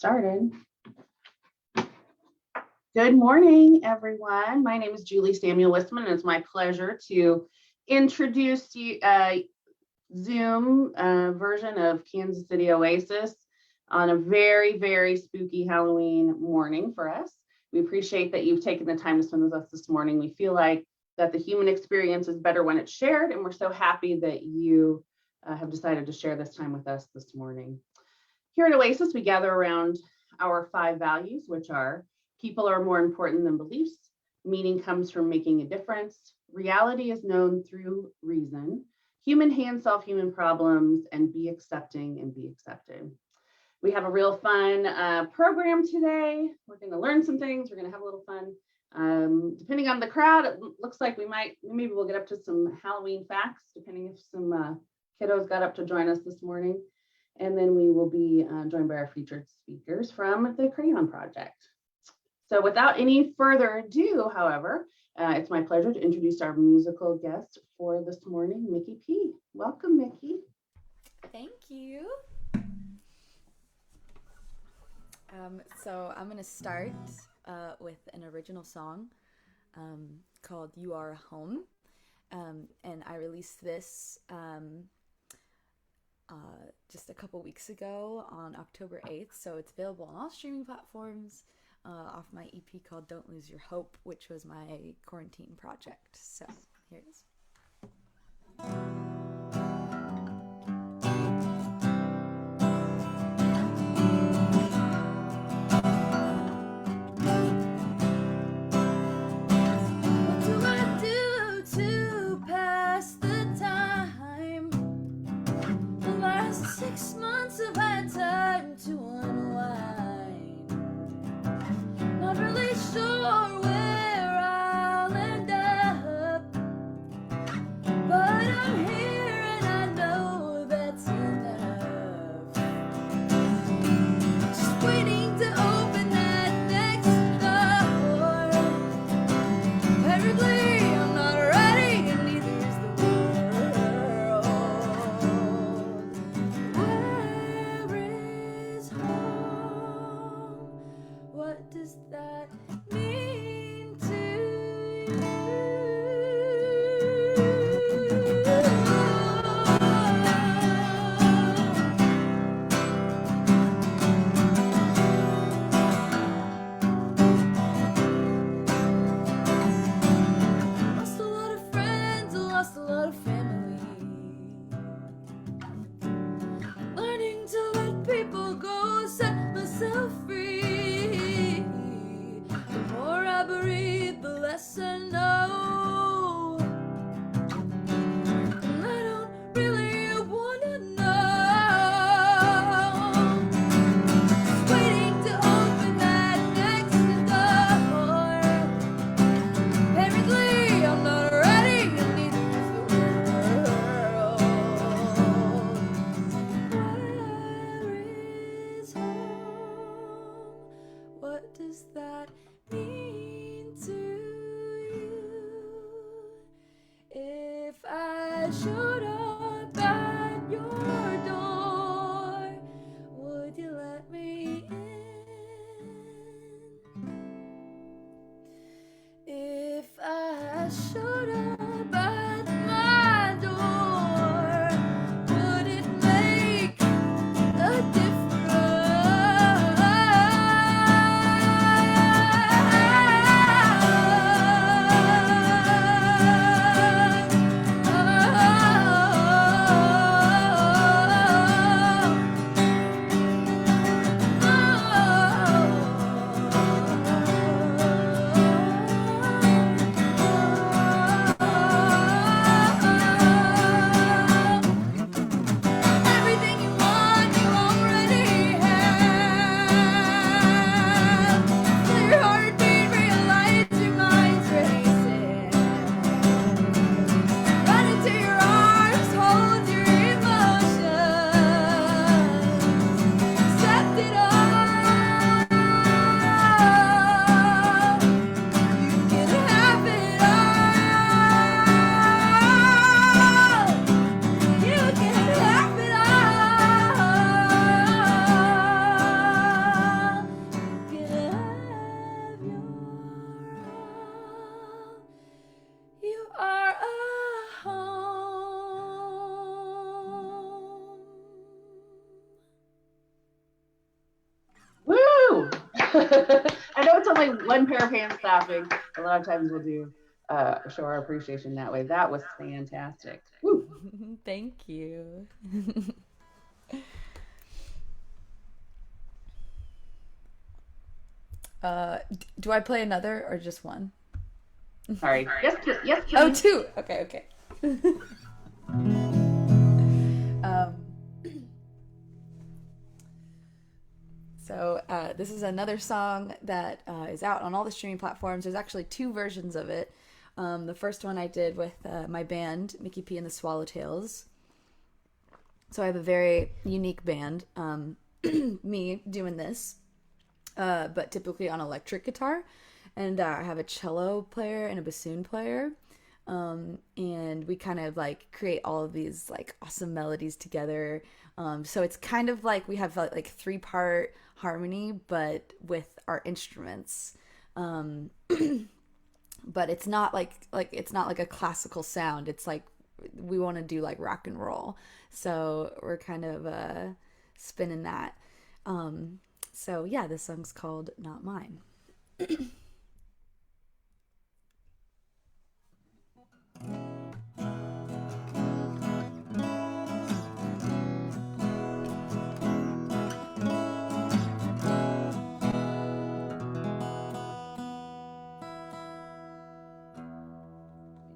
Started. Good morning, everyone. My name is Julie Samuel Wistman, and it's my pleasure to introduce you Zoom version of Kansas City Oasis on a very, very spooky Halloween morning for us. We appreciate that you've taken the time to spend with us this morning. We feel like that the human experience is better when it's shared, and we're so happy that you have decided to share this time with us this morning. Here at Oasis, we gather around our 5 values, which are: people are more important than beliefs, meaning comes from making a difference, reality is known through reason, human hands solve human problems, and be accepting and be accepted. We have a real fun program today. We're going to learn some things. We're going to have a little fun. Depending on the crowd, it looks like maybe we'll get up to some Halloween facts, depending if some kiddos got up to join us this morning. And then we will be joined by our featured speakers from the Crayon Project. So without any further ado, however, it's my pleasure to introduce our musical guest for this morning, Mickey P. Welcome, Mickey. Thank you. So I'm going to start with an original song called You Are Home. And I released this just a couple weeks ago on October 8th. So it's available on all streaming platforms off my EP called Don't Lose Your Hope, which was my quarantine project. So here it is. I know it's only one pair of hands stopping. A lot of times we'll do show our appreciation that way. That was fantastic. Woo. Thank you. Do I play another or just one? Sorry. Yes, yes, Oh, please. two. Okay, okay. um, this is another song that is out on all the streaming platforms. There's actually two versions of it. The first one I did with my band, Mickey P and the Swallowtails. So I have a very unique band, me doing this, but typically on electric guitar. And I have a cello player and a bassoon player. And we kind of like create all of these like awesome melodies together. So it's kind of like we have like three-part harmony, but with our instruments. Um, but it's not like it's not like a classical sound. It's like we want to do like rock and roll. So we're kind of spinning that. So yeah, this song's called Not Mine.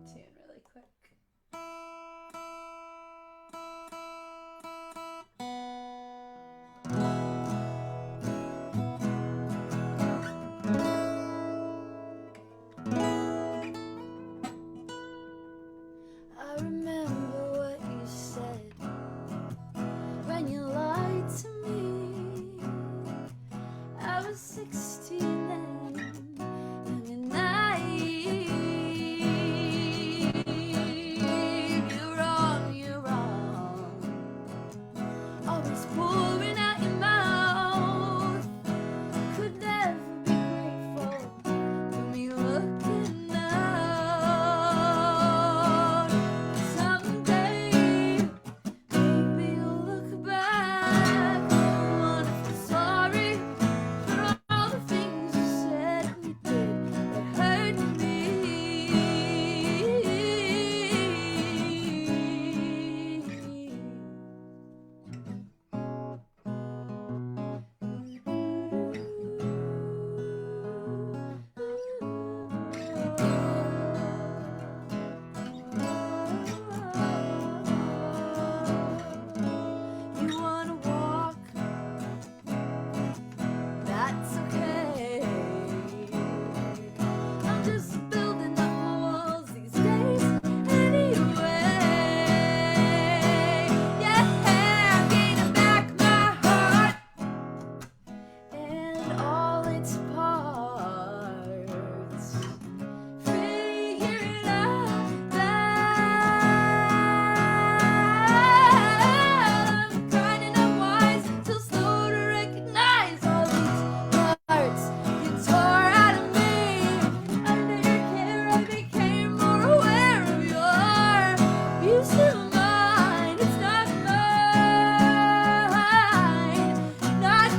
Tune really quick. I remember what you said when you lied to me. I was 16 then, and you're naive. You're wrong, you're wrong. Always pouring out your mouth. Could never be grateful for me looking out. Someday, maybe you'll look back and wanna feel sorry for all the things you said and you did that hurt me. You wanna walk? That's okay. I'm just building up my walls these days anyway. Yeah, I'm gaining back my heart and all its parts. Figure it out. I'm grinding up wise, still slow to recognize all these parts you tore out of me. Under your care, I became more aware of your abuse of mine. It's not mine, not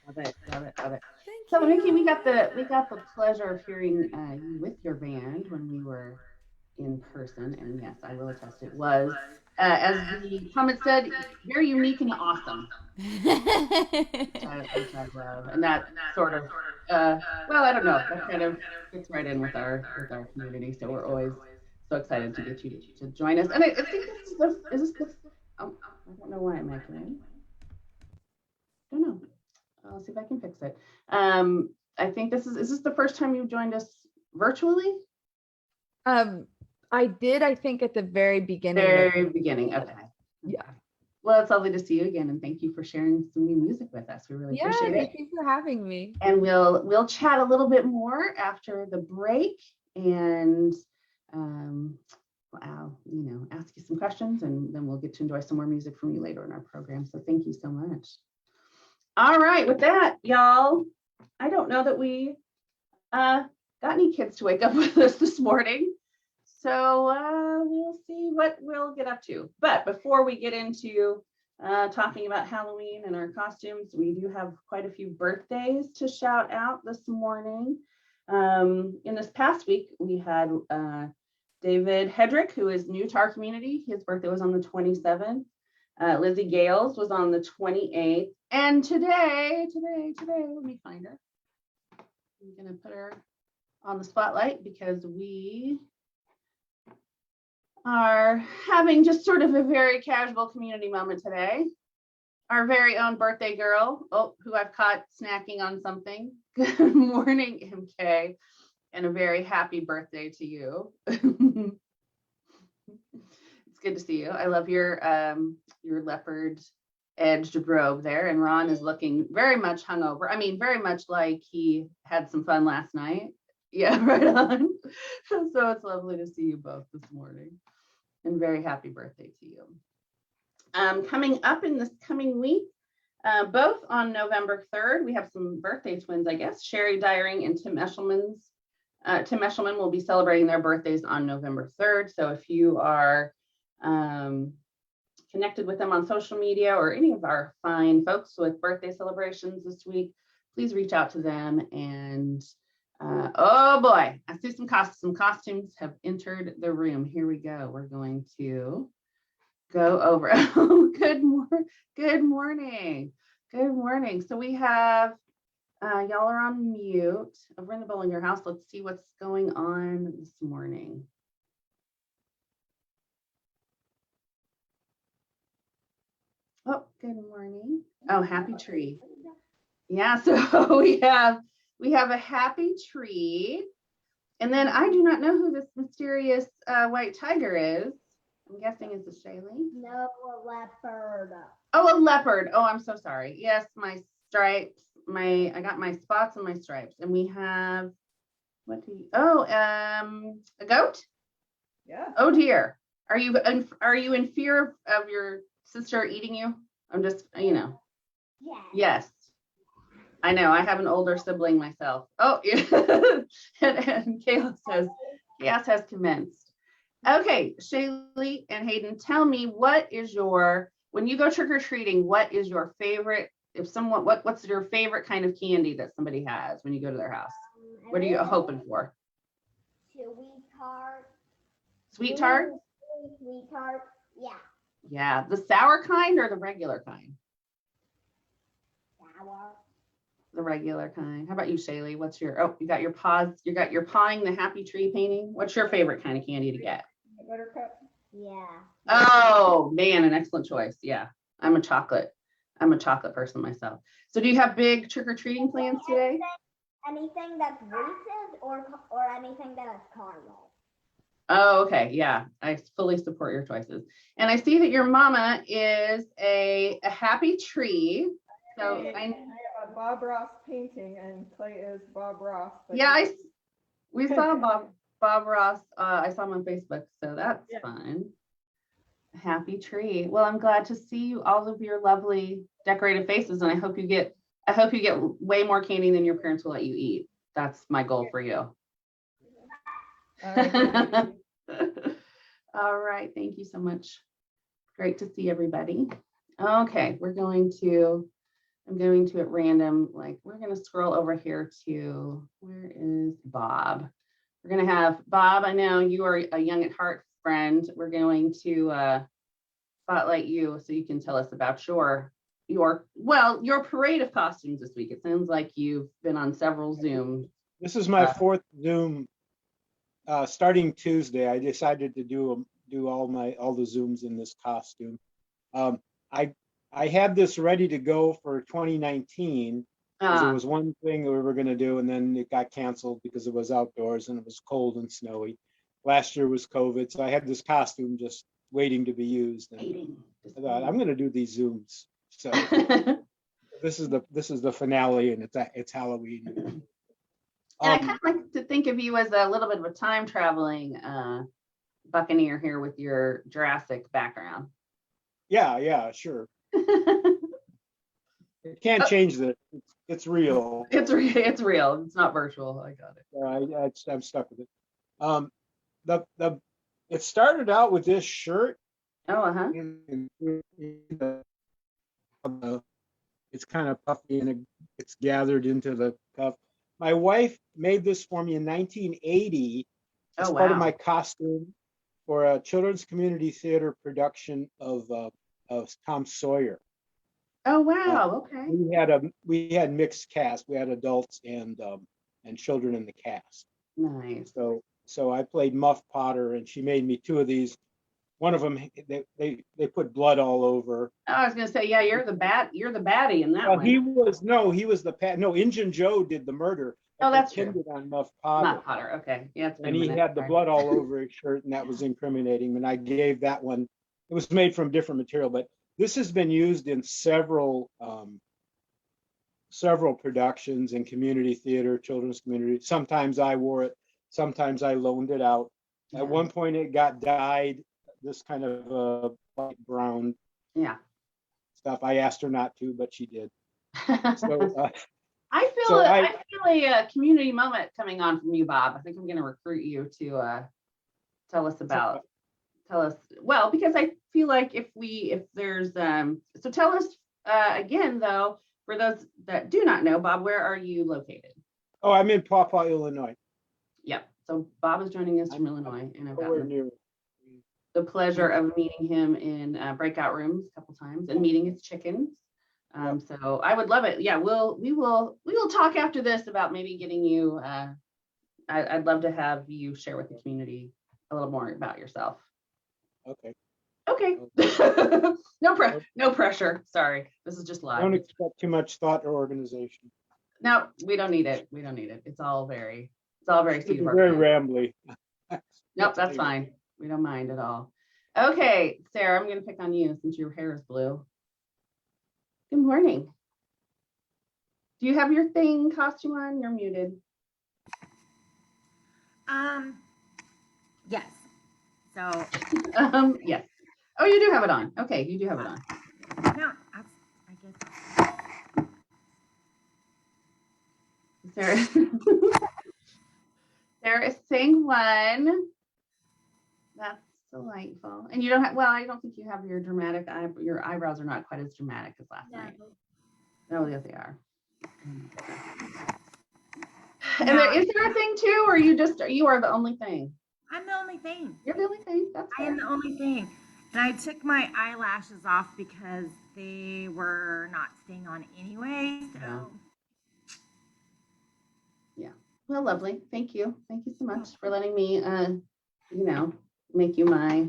Love it, love it, love it. Thank So Nikki, you. we got the pleasure of hearing you with your band when we were in person, and yes, I will attest it was, as the comment said, very unique and awesome, which I love, and that sort of, well, I don't know, that kind of fits right in with our community. So we're always so excited to get you to join us. And I think this is the is this the I don't know why I'm echoing. I don't know. I'll see if I can fix it. I think is this the first time you joined us virtually? Um, I did, I think, at the very beginning. Very beginning. Okay. Yeah. Well, it's lovely to see you again, and thank you for sharing some new music with us. We really appreciate it. Thank you for having me. And we'll chat a little bit more after the break, and I'll ask you some questions, and then we'll get to enjoy some more music from you later in our program. So thank you so much. All right, with that, y'all, I don't know that we got any kids to wake up with us this morning. So we'll see what we'll get up to. But before we get into talking about Halloween and our costumes, we do have quite a few birthdays to shout out this morning. In this past week, we had David Hedrick, who is new to our community. His birthday was on the 27th. Lizzie Gales was on the 28th. And today, let me find her. I'm going to put her on the spotlight because we are having just sort of a very casual community moment today. Our very own birthday girl, who I've caught snacking on something. Good morning, MK, and a very happy birthday to you. It's good to see you. I love your leopard edged robe there, and Ron is looking very much hungover. I mean, very much like he had some fun last night. Yeah, right on. So it's lovely to see you both this morning, and very happy birthday to you. Coming up in this coming week, both on November 3rd, we have some birthday twins, I guess. Sherry Dyring and Tim Eshelman will be celebrating their birthdays on November 3rd. So if you are connected with them on social media, or any of our fine folks with birthday celebrations this week, please reach out to them. And oh boy, I see some costumes have entered the room. Here we go. We're going to go over. Good morning. So we have y'all are on mute over in the Bowling House. Let's see what's going on this morning. Oh, good morning. Oh, happy tree. Yeah, so we have a happy tree. And then I do not know who this mysterious white tiger is. I'm guessing it's a Shaylee. No, a leopard. Oh, a leopard. Oh, I'm so sorry. Yes, my stripes. I got my spots and my stripes. And we have a goat? Yeah. Oh dear. Are you in fear of your sister eating you? I'm just, Yeah. Yes. I know. I have an older sibling myself. Oh, yeah. and Kayla says, chaos has commenced. Okay, Shaylee and Hayden, tell me, when you go trick-or-treating, what is your favorite, what's your favorite kind of candy that somebody has when you go to their house? What are you hoping for? Sweet tart. Sweet tart? Sweet tart. Yeah. Yeah, the sour kind or the regular kind? Sour. The regular kind. How about you, Shaylee? You got your pawing the happy tree painting. What's your favorite kind of candy to get? Buttercup. Yeah. Oh man, an excellent choice. Yeah, I'm a chocolate person myself. So do you have big trick-or-treating plans today? Anything that's Reese's or anything that's caramel. Oh, okay. Yeah, I fully support your choices. And I see that your mama is a happy tree. So I have a Bob Ross painting, and Clay is Bob Ross. Yeah, we saw Bob Ross. I saw him on Facebook, so that's fun. Happy tree. Well, I'm glad to see all of your lovely decorated faces, and I hope you get way more candy than your parents will let you eat. That's my goal for you. All right, thank you so much. Great to see everybody. Okay, I'm going to at random, we're going to scroll over here to, where is Bob? We're going to have Bob. I know you are a Young at Heart friend. We're going to spotlight you so you can tell us about your parade of costumes this week. It sounds like you've been on several Zooms. This is my fourth Zoom. Starting Tuesday, I decided to do all the Zooms in this costume. I had this ready to go for 2019. It was one thing we were going to do, and then it got canceled because it was outdoors and it was cold and snowy. Last year was COVID, so I had this costume just waiting to be used. And I thought, I'm going to do these Zooms. So this is the finale, and it's Halloween. And I kind of like to think of you as a little bit of a time traveling buccaneer here with your Jurassic background. Yeah, sure. It can't change this. It's real. It's real. It's not virtual. I got it. I'm stuck with it. It started out with this shirt. Oh, It's kind of puffy and it's gathered into the cuff. My wife made this for me in 1980 as part of my costume for a children's community theater production of Tom Sawyer. Oh wow! Okay. We had mixed cast. We had adults and children in the cast. Nice. So I played Muff Potter, and she made me two of these. One of them, they put blood all over. Oh, I was gonna say, yeah, you're the baddie in that one. He was Injun Joe did the murder. Oh, that's pinned true. it on Muff Potter. Muff Potter, okay. Yeah, and he had the blood all over his shirt, and that was incriminating. And I gave that one. It was made from different material, but this has been used in several productions in community theater, children's community. Sometimes I wore it, sometimes I loaned it out. Yeah. At one point, it got dyed this kind of light brown stuff. I asked her not to, but she did. So, I feel a community moment coming on from you, Bob. I think I'm going to recruit you to tell us, because I feel like if there's so tell us again though, for those that do not know, Bob, where are you located? Oh, I'm in Paw Paw, Illinois. Yep. So Bob is joining us from Illinois, and I've got near. the pleasure of meeting him in breakout rooms a couple times and meeting his chickens. So I would love it. Yeah, we will talk after this about maybe getting you. I'd love to have you share with the community a little more about yourself. Okay. No pressure. Sorry, this is just live. Don't expect too much thought or organization. No, we don't need it. It's all very It's very rambly. Nope, that's fine. We don't mind at all. Okay, Sarah, I'm going to pick on you since your hair is blue. Good morning. Do you have your thing costume on? You're muted. Yes. So. Yes. Oh, you do have it on. Okay, you do have it on. No, I guess. Sarah. Sarah is saying one. That's delightful. And you don't have, I don't think you have your dramatic your eyebrows are not quite as dramatic as last night. Oh, yes, they are. And is there a thing too, or you are the only thing? I'm the only thing. You're the only thing. That's fair. I am the only thing. And I took my eyelashes off because they were not staying on anyway. So. Yeah. Well, lovely. Thank you. Thank you so much for letting me, make you my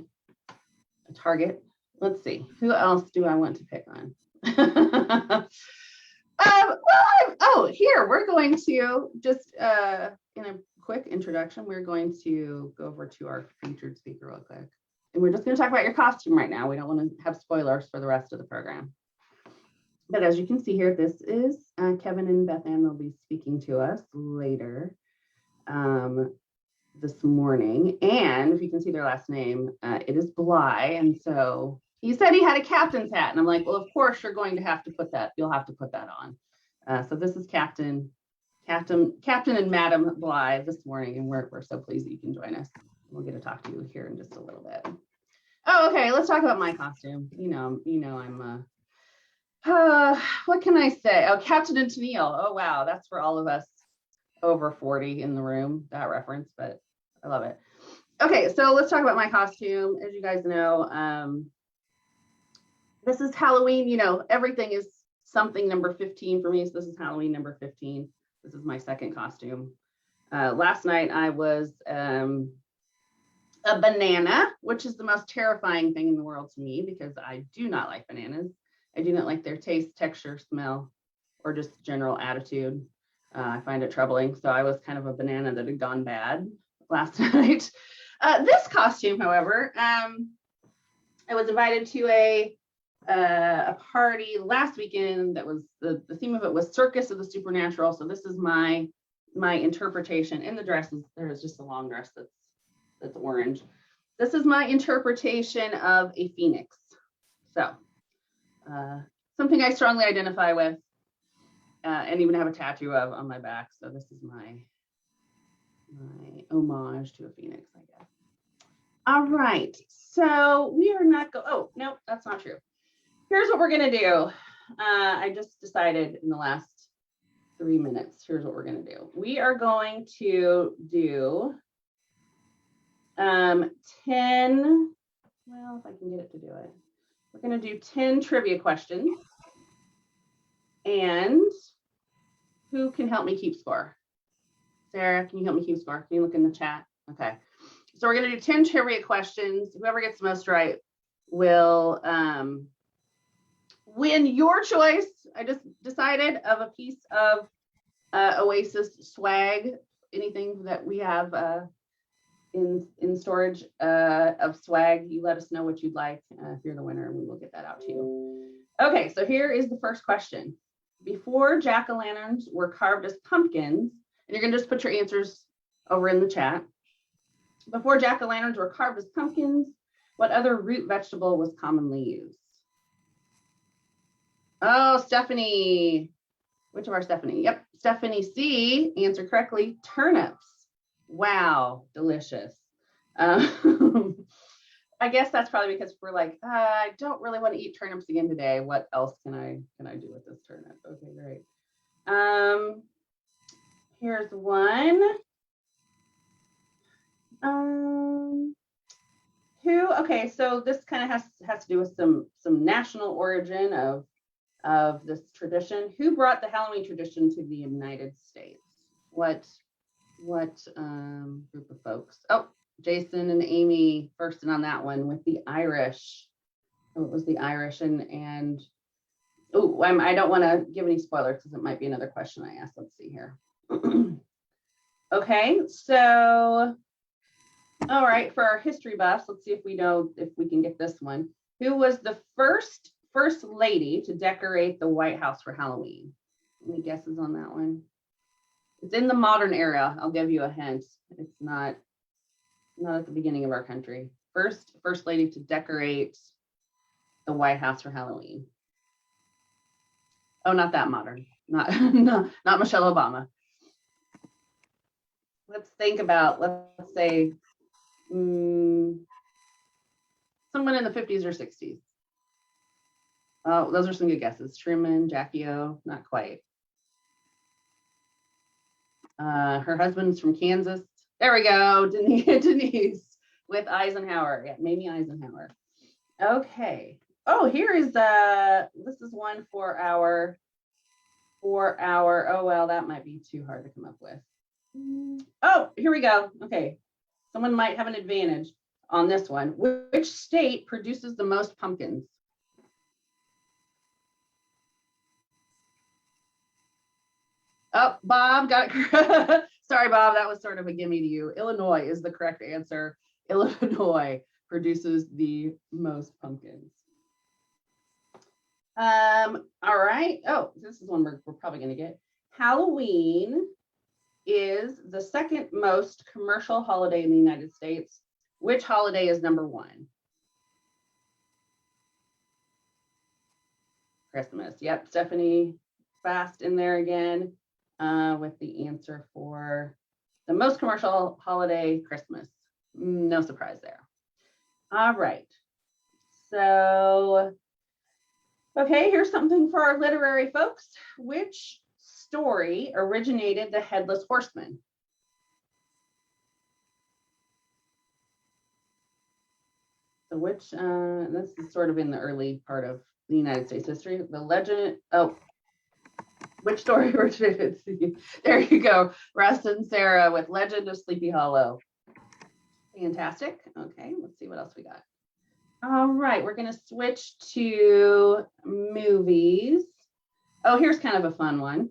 target. Let's see. Who else do I want to pick on? Here we're going to just in a quick introduction, we're going to go over to our featured speaker real quick. And we're just going to talk about your costume right now. We don't want to have spoilers for the rest of the program. But as you can see here, this is Kevin and Beth Ann will be speaking to us later this morning. And if you can see their last name, it is Bligh. And so he said he had a captain's hat. And I'm like, well, of course, you're going to have to put that. You'll have to put that on. So this is Captain and Madam Bligh this morning. And we're so pleased that you can join us. We'll get to talk to you here in just a little bit. Oh, okay. Let's talk about my costume. I'm what can I say? Oh, Captain and Tennille. Oh, wow. That's for all of us over 40 in the room, that reference, but I love it. Okay, so let's talk about my costume. As you guys know, this is Halloween. You know, everything is something number 15 for me. So this is Halloween number 15. This is my second costume. Last night I was a banana, which is the most terrifying thing in the world to me because I do not like bananas. I do not like their taste, texture, smell, or just general attitude. I find it troubling. So I was kind of a banana that had gone bad last night. This costume, however, I was invited to a party last weekend that was the theme of it was Circus of the Supernatural. So this is my interpretation. In the dresses, there is just a long dress that's orange. This is my interpretation of a phoenix. So something I strongly identify with and even have a tattoo of on my back. So this is my homage to a phoenix, I guess. All right, so we are not oh, no, that's not true. Here's what we're gonna do. I just decided in the last 3 minutes, here's what we're gonna do. We are going to do 10, well, if I can get it to do it. We're gonna do 10 trivia questions. And who can help me keep score? Sarah, can you help me keep score? Can you look in the chat? Okay. So we're going to do 10 trivia questions. Whoever gets the most right will win your choice. I just decided of a piece of Oasis swag, anything that we have in storage of swag. You let us know what you'd like if you're the winner, and we will get that out to you. Okay, so here is the first question. Before jack-o'-lanterns were carved as pumpkins, and you're going to just put your answers over in the chat. Before jack-o'-lanterns were carved as pumpkins, what other root vegetable was commonly used? Oh, Stephanie. Which of our Stephanie? Yep, Stephanie C. answered correctly. Turnips. Wow, delicious. I guess that's probably because we're like, I don't really want to eat turnips again today. What else can I do with this turnip? Okay, great. Here's one. Okay, so this kind of has to do with some national origin of this tradition. Who brought the Halloween tradition to the United States? What group of folks? Oh, Jason and Amy first in on that one with the Irish. Oh, it was the Irish and oh, I don't want to give any spoilers because it might be another question I asked. Let's see here. Okay, so all right, for our history buffs, let's see if we can get this one. Who was the first lady to decorate the White House for Halloween? Any guesses on that one? It's in the modern era. I'll give you a hint. It's not at the beginning of our country. First lady to decorate the White House for Halloween. Oh, not that modern. Not Michelle Obama. Let's think about, let's say, someone in the 50s or 60s. Oh, those are some good guesses. Truman, Jackie O, not quite. Her husband's from Kansas. There we go, Denise with Eisenhower. Yeah, Mamie Eisenhower. Okay. Oh, here is this is one for our. Oh well, that might be too hard to come up with. Oh, here we go. Okay, someone might have an advantage on this one. Which state produces the most pumpkins? Oh, Bob got it. Sorry, Bob, that was sort of a gimme to you. Illinois is the correct answer. Illinois produces the most pumpkins. All right. Oh, this is one we're probably going to get. Halloween is the second most commercial holiday in the United States. Which holiday is number one? Christmas. Yep, Stephanie fast in there again with the answer for the most commercial holiday, Christmas. No surprise there. All right. So, okay, here's something for our literary folks. Which story originated the Headless Horseman? So which, this is sort of in the early part of the United States history. The legend, oh, which story originated? There you go. Russ and Sarah with Legend of Sleepy Hollow. Fantastic. Okay, let's see what else we got. All right, we're going to switch to movies. Oh, here's kind of a fun one.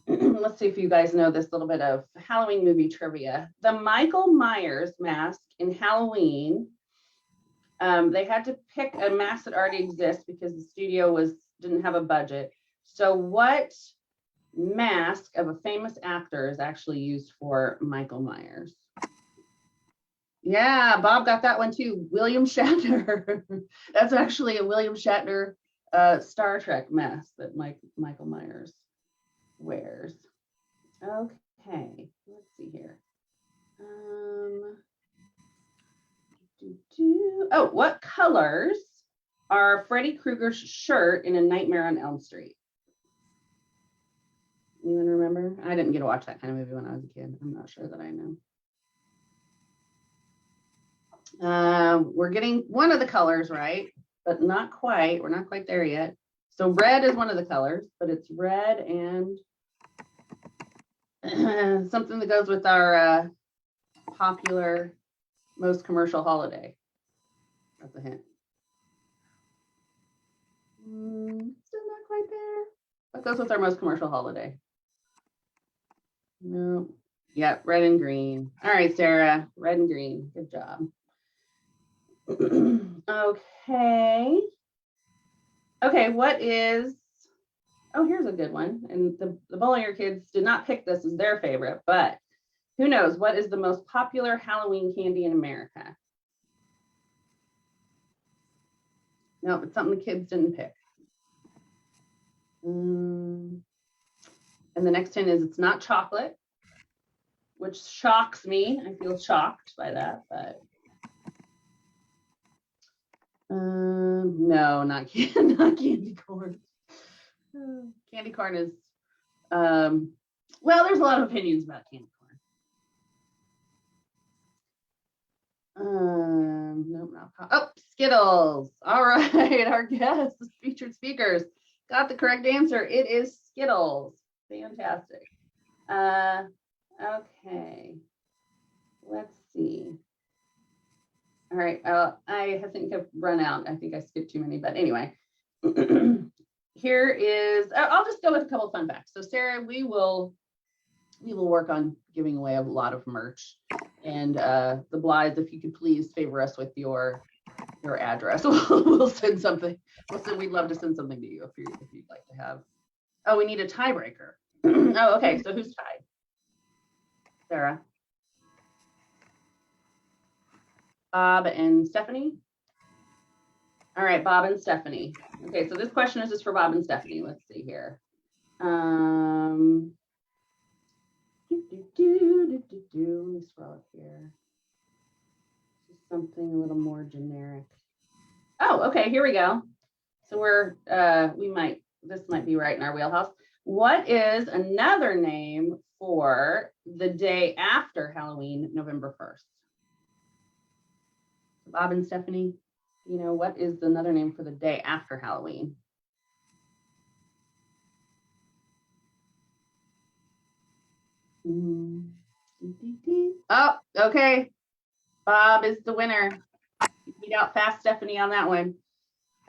Let's see if you guys know this little bit of Halloween movie trivia. The Michael Myers mask in Halloween, they had to pick a mask that already exists because the studio didn't have a budget. So what mask of a famous actor is actually used for Michael Myers? Yeah, Bob got that one too. William Shatner. That's actually a William Shatner Star Trek mask that Michael Myers wears. Okay, let's see here. Oh, what colors are Freddy Krueger's shirt in A Nightmare on Elm Street? Anyone remember? I didn't get to watch that kind of movie when I was a kid. I'm not sure that I know. We're getting one of the colors right, but not quite. We're not quite there yet. So red is one of the colors, but it's red and something that goes with our popular, most commercial holiday. That's a hint. Still not quite there. What goes with our most commercial holiday? No. Yep, red and green. All right, Sarah, red and green. Good job. Okay. Okay, what is, oh, here's a good one. And the Bollinger kids did not pick this as their favorite, but who knows? What is the most popular Halloween candy in America? No, it's something the kids didn't pick. And the next hint is it's not chocolate, which shocks me. I feel shocked by that, but no, not candy corn. Candy corn is, well, there's a lot of opinions about candy corn. Nope, not pop. Oh, Skittles. All right, our guests, featured speakers, got the correct answer. It is Skittles. Fantastic. Okay, let's see. All right, I think I've run out. I think I skipped too many, but anyway. Here is, I'll just go with a couple of fun facts. So Sarah, we will work on giving away a lot of merch. And the Blighs, if you could please favor us with your address, we'll send something. We'd love to send something to you if you'd like to have. Oh, we need a tiebreaker. Oh, okay. So who's tied? Sarah. Bob and Stephanie. All right, Bob and Stephanie. Okay, so this question is just for Bob and Stephanie. Let's see here. Let me scroll up here. Just something a little more generic. Oh, okay, here we go. So this might be right in our wheelhouse. What is another name for the day after Halloween, November 1st? Bob and Stephanie, what is another name for the day after Halloween? Oh, okay. Bob is the winner. You beat out fast Stephanie on that one.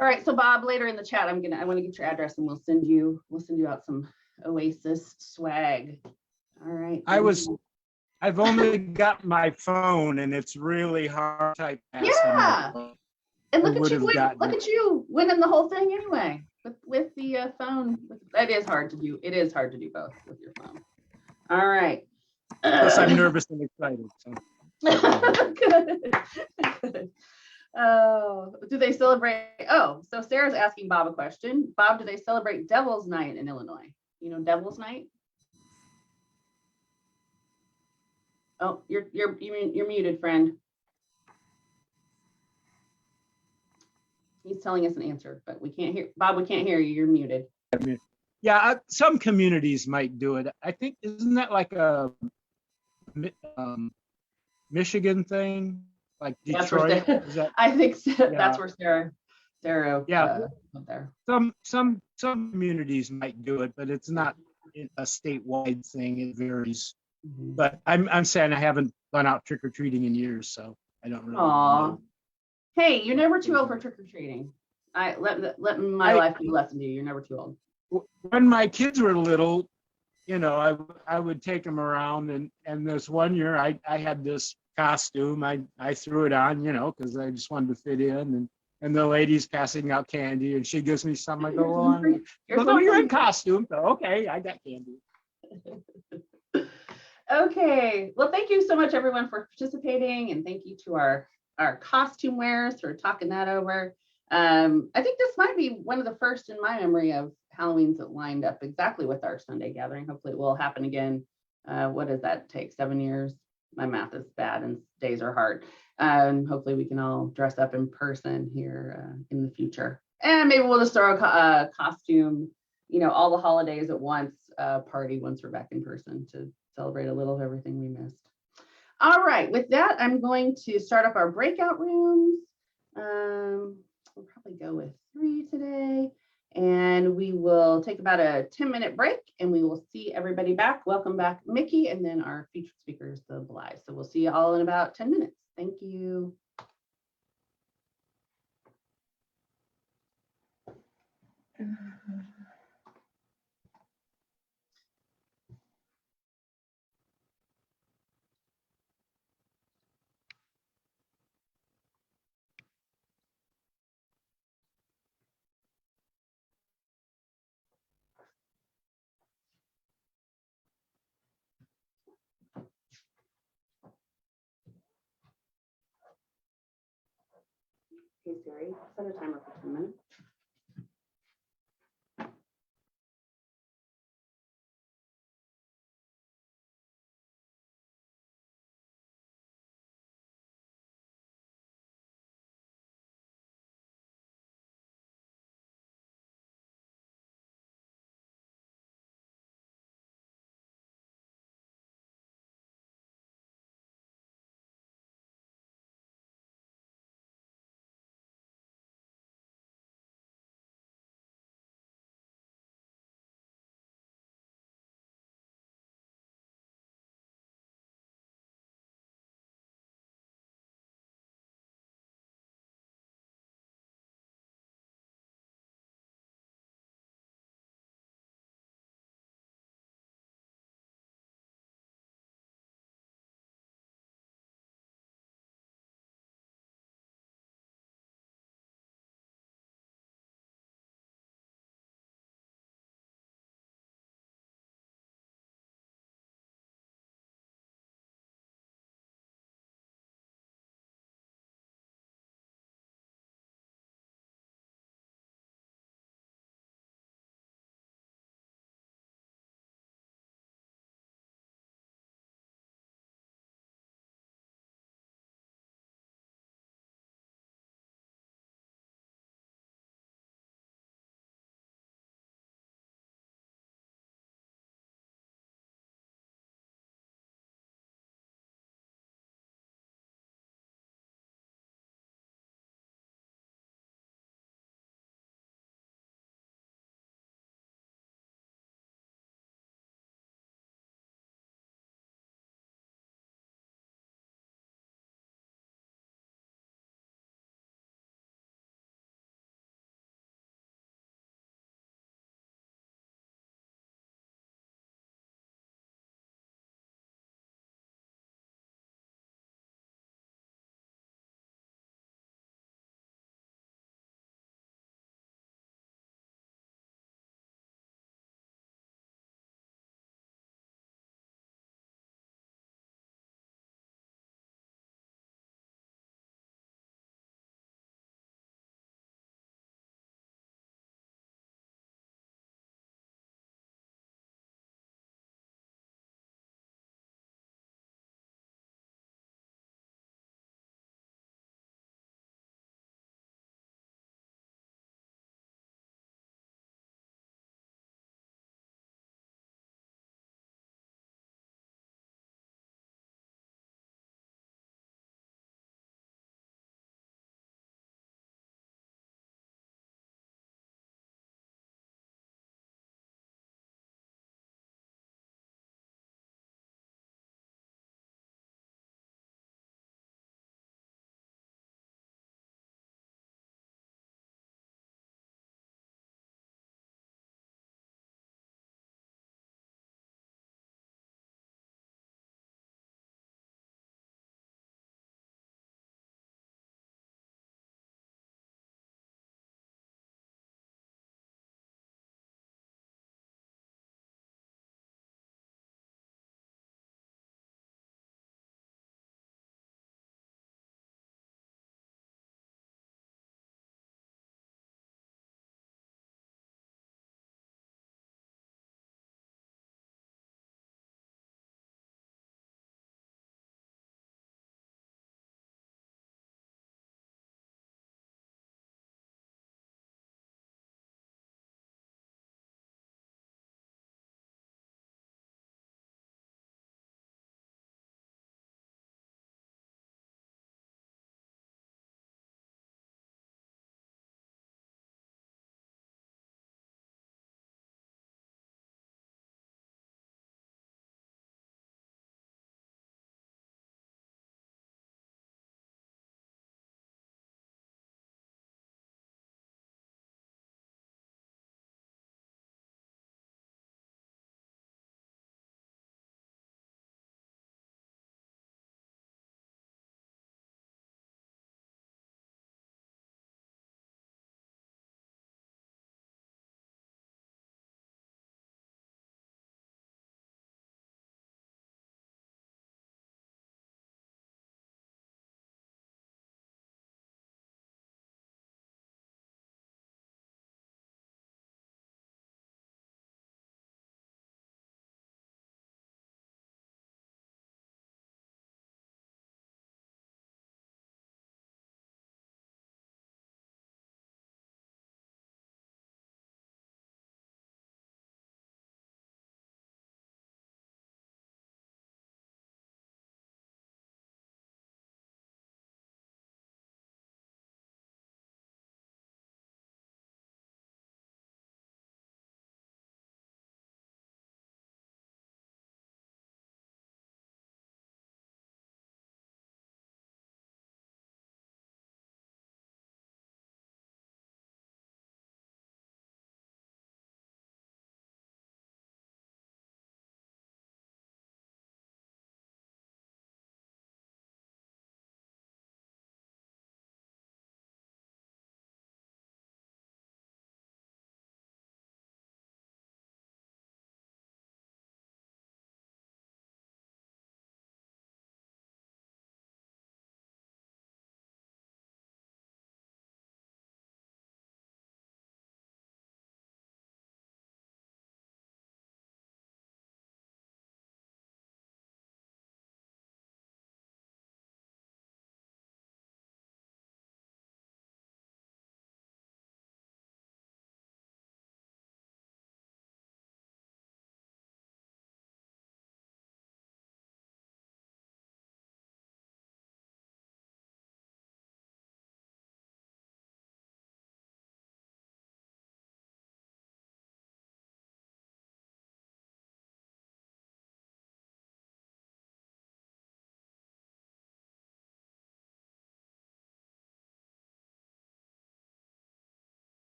All right, so Bob, later in the chat, I want to get your address and we'll send you out some Oasis swag. All right. I've only got my phone and it's really hard to type fast. Yeah. And look at you winning the whole thing anyway with the phone. It is hard to do. It is hard to do both with your phone. All right. Plus, I'm nervous and excited. So. Good. Good. Oh, do they celebrate? Oh, so Sarah's asking Bob a question. Bob, do they celebrate Devil's Night in Illinois? You know Devil's Night? Oh, you're muted, friend. He's telling us an answer, but we can't hear. Bob, we can't hear you. You're muted. Yeah, some communities might do it. I think, isn't that like a Michigan thing, like That's where Detroit? Sarah, Is that? I think that's Yeah, where Sarah yeah. went there. Some communities might do it, but it's not a statewide thing. It varies. Mhm. But I'm saying I haven't gone out trick or treating in years, so I don't really Aw. know. Hey, you're never too old for trick or treating. Let my life be a lesson to you. You're never too old. When my kids were little, I would take them around, and this one year I had this costume. I threw it on, because I just wanted to fit in, and the lady's passing out candy, and she gives me some. I go, well, you're in costume, so okay, I got candy. Okay. Well, thank you so much, everyone, for participating, and thank you to our costume wearers for talking that over. I think this might be one of the first in my memory of Halloween's that lined up exactly with our Sunday gathering. Hopefully it will happen again. What does that take? 7 years? My math is bad and days are hard. Hopefully we can all dress up in person here in the future. And maybe we'll just throw a costume, all the holidays at once party once we're back in person to celebrate a little of everything we missed. All right, with that, I'm going to start up our breakout rooms. We'll probably go with 3 today, and we will take about a 10-minute break, and we will see everybody back. Welcome back, Mickey, and then our featured speakers, the Bligh. So we'll see you all in about 10 minutes. Thank you. Hey Siri, set a timer for 10 minutes.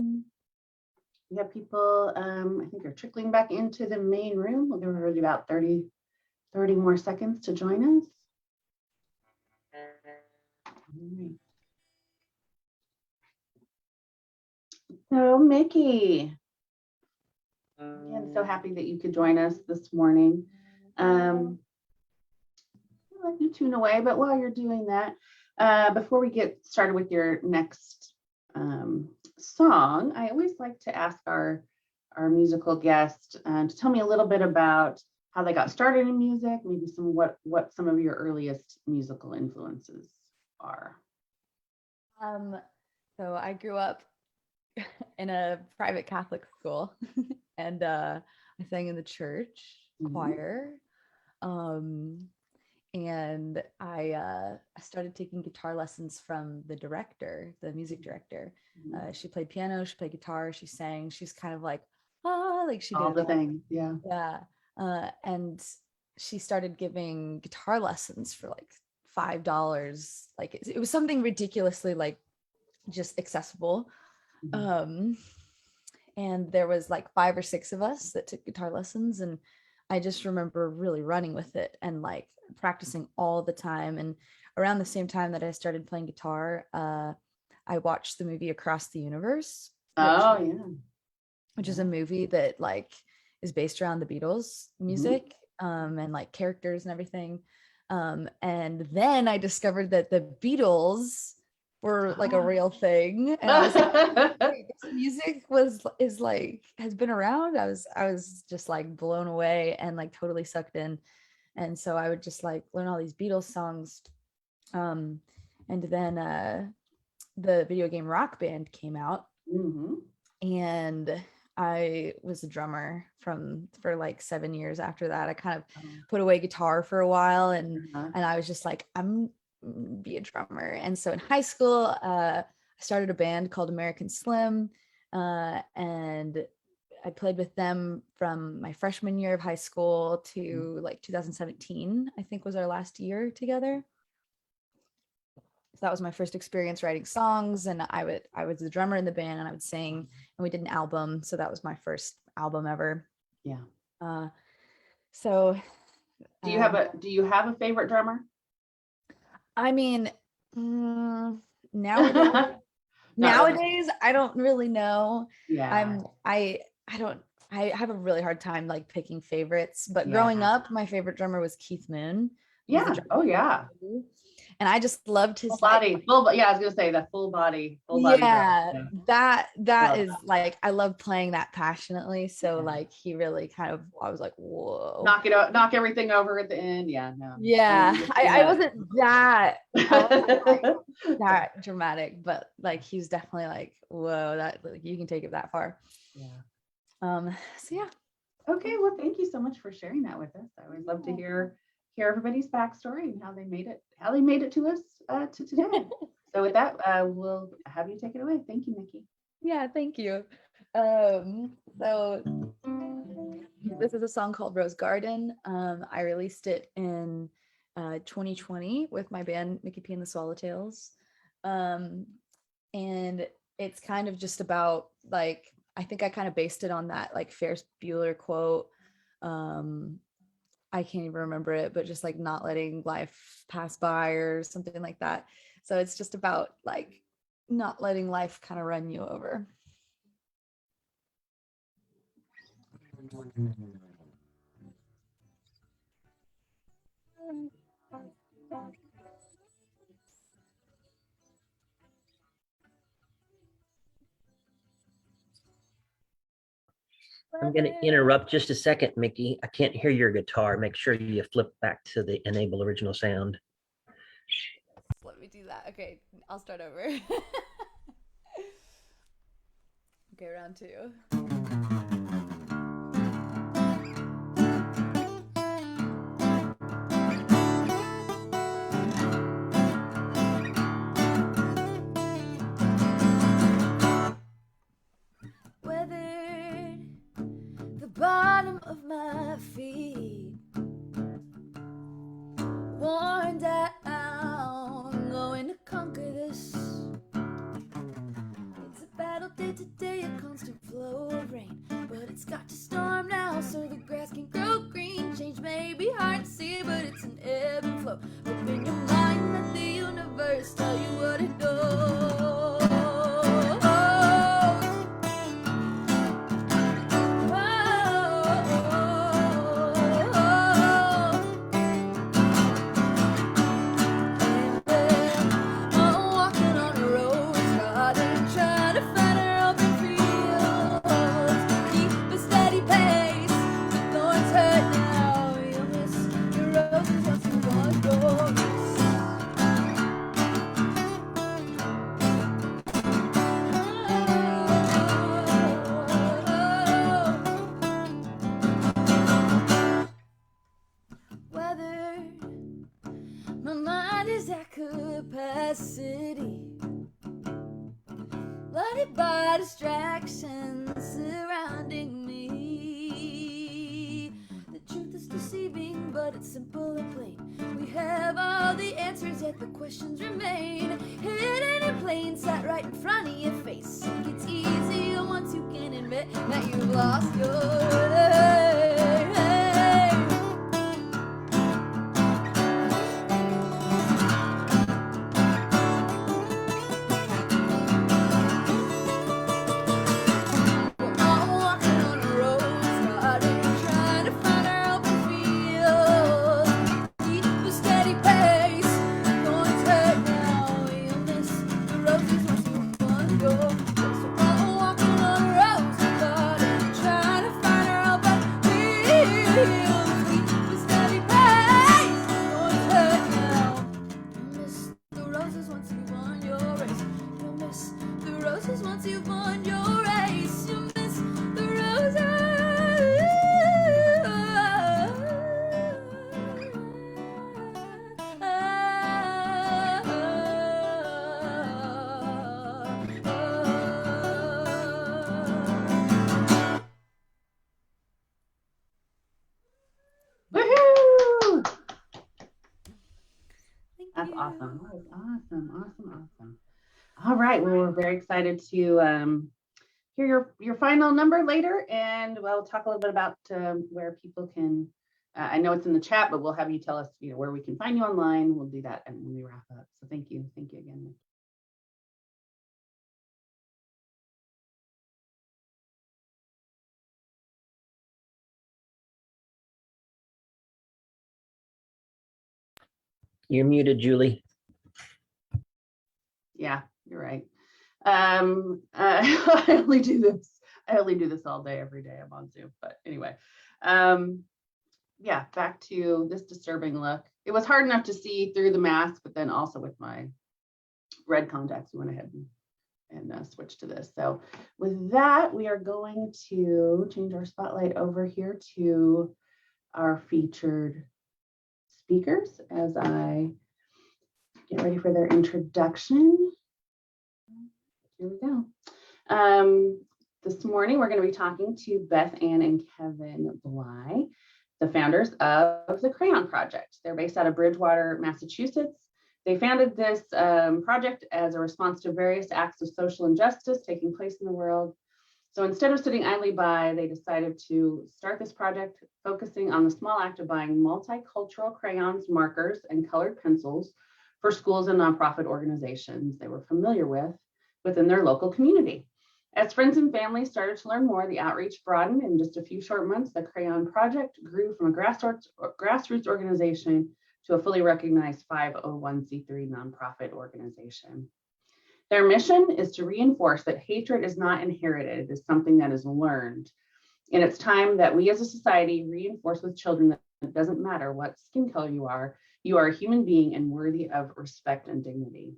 We have people, I think, are trickling back into the main room. We'll give everybody about 30 more seconds to join us. All right. So, Mickey, again, so happy that you could join us this morning. I'll let you tune away, but while you're doing that, before we get started with your next song, I always like to ask our musical guest to tell me a little bit about how they got started in music, maybe what some of your earliest musical influences are. So I grew up in a private Catholic school, and I sang in the church choir. And I started taking guitar lessons from the music director. She played piano, she played guitar, she sang. She's kind of like, like she All did the things, yeah. Yeah. And she started giving guitar lessons for like $5. Like it was something ridiculously like just accessible. And there was like 5 or 6 of us that took guitar lessons, and I just remember really running with it and like practicing all the time. And around the same time that I started playing guitar, I watched the movie Across the Universe, which is a movie that like is based around the Beatles music, and like characters and everything. And then I discovered that the Beatles were like a real thing, and I was like, wait, this music has been around. I was just like blown away and like totally sucked in. And so I would just like learn all these Beatles songs. And then the video game Rock Band came out, and I was a drummer for like 7 years after that. I kind of put away guitar for a while, and I was just like, I'm be a drummer. And so in high school, I started a band called American Slim, and I played with them from my freshman year of high school to like 2017, I think was our last year together. So that was my first experience writing songs, and I was the drummer in the band, and I would sing, and we did an album. So that was my first album ever. Yeah. So do you have a favorite drummer? I mean, nowadays I don't really know. Yeah. I have a really hard time like picking favorites, but growing up, my favorite drummer was Keith Moon. Yeah. Oh yeah. And I just loved his full body. Yeah, I was gonna say that full body. Yeah, that is like, I love playing that passionately. So like he really kind of, I was like, whoa, knock everything over at the end. Yeah, no. Yeah, I wasn't that that dramatic, but like he's definitely like, whoa, that like, you can take it that far. Yeah. So yeah. Okay, well, thank you so much for sharing that with us. I always love to hear everybody's backstory and how they made it to us to today. So with that, we'll have you take it away. Thank you, Mickey. Yeah, thank you. So this is a song called Rose Garden. I released it in 2020 with my band Mickey P and the Swallowtails. And it's kind of just about like, I think I kind of based it on that like Ferris Bueller quote. I can't even remember it, but just like not letting life pass by or something like that. So it's just about like not letting life kind of run you over. I'm going to interrupt just a second, Mickey. I can't hear your guitar. Make sure you flip back to the enable original sound. Let me do that. Okay, I'll start over. Okay, round 2. Weathered the bottom of my feet, worn down, going to conquer this. It's a battle day today a constant flow of rain, but it's got to storm now so the grass can grow green. Change may be hard to see, but it's an ebb and flow. Open your mind, let the universe tell you what it knows. My mind is at capacity, flooded by distractions surrounding me. The truth is deceiving, but it's simple and plain. We have all the answers, yet the questions remain hidden in plain sight, right in front of your face. It gets easier once you can admit that you've lost your way. Woohoo! That's you. awesome. That was awesome. All right. Well, we're very excited to hear your final number later, and we'll talk a little bit about where people can. I know it's in the chat, but we'll have you tell us, where we can find you online. We'll do that and when we wrap up. So thank you again. You're muted, Julie. Yeah, you're right. I only do this all day, every day I'm on Zoom. But anyway, yeah, back to this disturbing look. It was hard enough to see through the mask, but then also with my red contacts, we went ahead and switched to this. So with that, we are going to change our spotlight over here to our featured speakers as I get ready for their introduction. Here we go. This morning, we're going to be talking to Beth Ann and Kevin Bligh, the founders of the Crayon Project. They're based out of Bridgewater, Massachusetts. They founded this project as a response to various acts of social injustice taking place in the world. So instead of sitting idly by, they decided to start this project focusing on the small act of buying multicultural crayons, markers, and colored pencils for schools and nonprofit organizations they were familiar with within their local community. As friends and family started to learn more, the outreach broadened. In just a few short months, the Crayon Project grew from a grassroots organization to a fully recognized 501c3 nonprofit organization. Their mission is to reinforce that hatred is not inherited, it is something that is learned. And it's time that we as a society reinforce with children that it doesn't matter what skin color you are a human being and worthy of respect and dignity.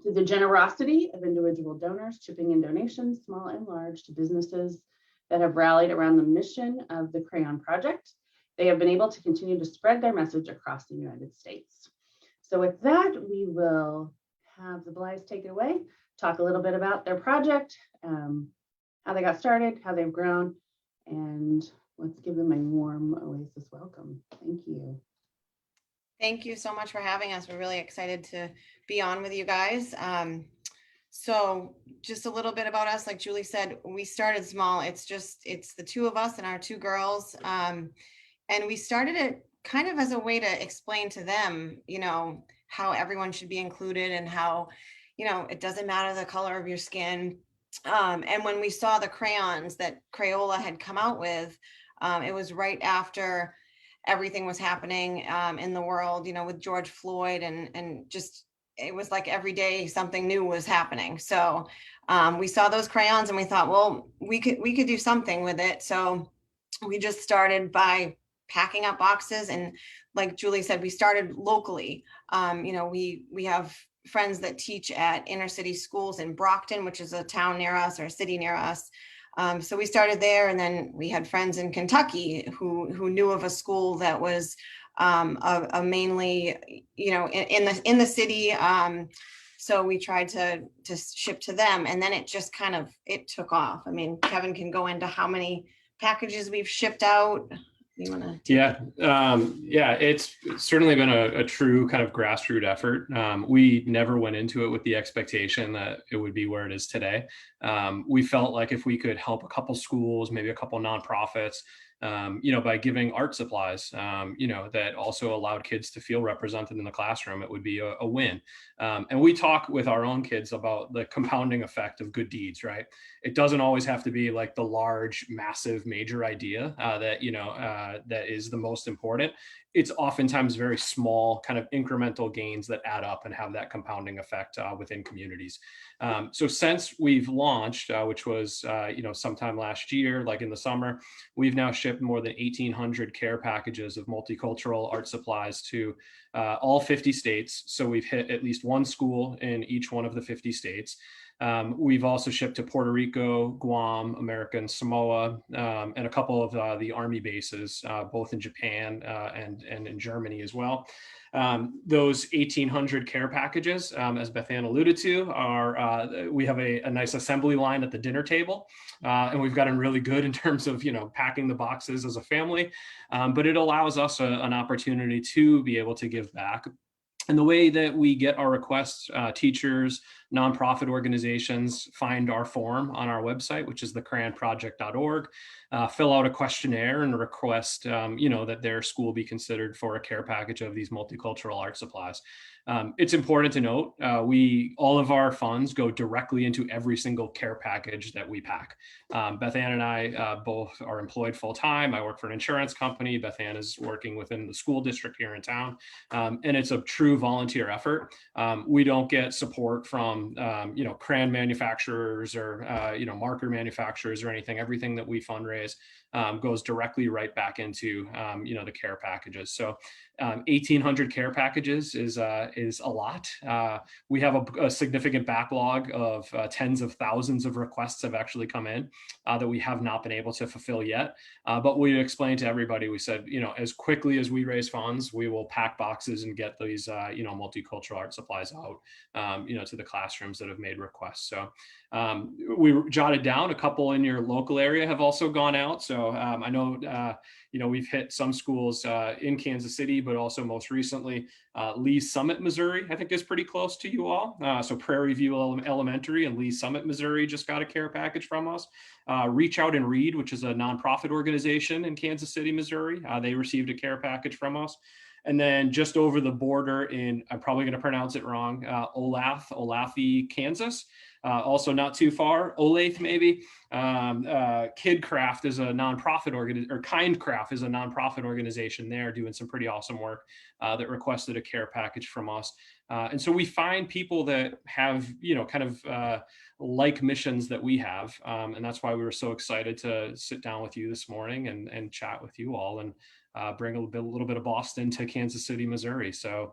Through the generosity of individual donors chipping in donations, small and large, to businesses that have rallied around the mission of the Crayon Project, they have been able to continue to spread their message across the United States. So with that, we will have the Blighs take it away, talk a little bit about their project, how they got started, how they've grown, and let's give them a warm Oasis welcome. Thank you. Thank you so much for having us. We're really excited to be on with you guys. So just a little bit about us, like Julie said, we started small. It's the two of us and our two girls. And we started it kind of as a way to explain to them, how everyone should be included and how, it doesn't matter the color of your skin. And when we saw the crayons that Crayola had come out with, it was right after everything was happening in the world, with George Floyd and just, it was like every day something new was happening. So we saw those crayons and we thought, well, we could do something with it. So we just started by packing up boxes, and like Julie said, we started locally. We have friends that teach at inner city schools in Brockton, which is a town near us or a city near us. So we started there, and then we had friends in Kentucky who knew of a school that was a mainly, in the city. So we tried to ship to them, and then it just it took off. I mean, Kevin can go into how many packages we've shipped out. You want to? Yeah, it's certainly been a true kind of grassroots effort. We never went into it with the expectation that it would be where it is today. We felt like if we could help a couple schools, maybe a couple nonprofits, by giving art supplies, that also allowed kids to feel represented in the classroom, it would be a win. And we talk with our own kids about the compounding effect of good deeds, right? It doesn't always have to be like the large, massive, major idea that is the most important. It's oftentimes very small kind of incremental gains that add up and have that compounding effect within communities. So since we've launched, which was, sometime last year, like in the summer, we've now shipped more than 1,800 care packages of multicultural art supplies to all 50 states. So we've hit at least one school in each one of the 50 states. We've also shipped to Puerto Rico, Guam, American Samoa, and a couple of the Army bases, both in Japan and in Germany as well. Those 1,800 care packages, as Beth Ann alluded to, we have a nice assembly line at the dinner table, and we've gotten really good in terms of packing the boxes as a family, but it allows us an opportunity to be able to give back. And the way that we get our requests, teachers, nonprofit organizations find our form on our website, which is thecrayonproject.org, fill out a questionnaire and request, that their school be considered for a care package of these multicultural art supplies. It's important to note, all of our funds go directly into every single care package that we pack. Beth Ann and I both are employed full-time. I work for an insurance company. Beth Ann is working within the school district here in town. And it's a true volunteer effort. We don't get support from, crayon manufacturers or, marker manufacturers or anything. Everything that we fundraise goes directly right back into, the care packages. So 1,800 care packages is a lot. We have a significant backlog of tens of thousands of requests have actually come in that we have not been able to fulfill yet. But we explained to everybody, we said, as quickly as we raise funds, we will pack boxes and get these, multicultural art supplies out, to the classrooms that have made requests. So we jotted down a couple in your local area have also gone out. So I know, we've hit some schools in Kansas City, but also most recently, Lee Summit, Missouri, I think is pretty close to you all. So Prairie View Elementary and Lee Summit, Missouri just got a care package from us. Reach Out and Read, which is a nonprofit organization in Kansas City, Missouri. They received a care package from us. And then just over the border in, I'm probably going to pronounce it wrong, Olathe, Kansas. Also not too far, Olathe maybe. KidCraft is a nonprofit organization, or KindCraft is a nonprofit organization there doing some pretty awesome work that requested a care package from us. And so we find people that have, like missions that we have. And that's why we were so excited to sit down with you this morning and chat with you all and bring a little bit of Boston to Kansas City, Missouri. So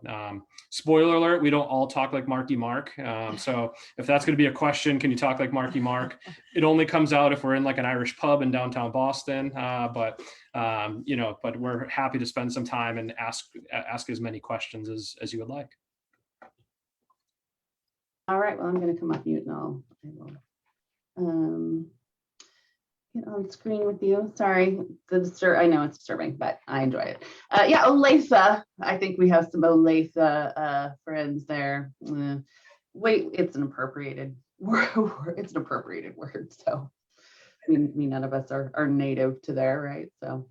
spoiler alert, we don't all talk like Marky Mark. So if that's going to be a question, can you talk like Marky Mark? It only comes out if we're in like an Irish pub in downtown Boston. But we're happy to spend some time and ask as many questions as you would like. All right, well, I'm going to come off mute now. I will get on screen with you. Sorry, I know it's disturbing, but I enjoy it. Yeah, Olathe. I think we have some Olathe friends there. Wait, it's an appropriated it's an appropriated word. So I mean, none of us are native to there, right? So,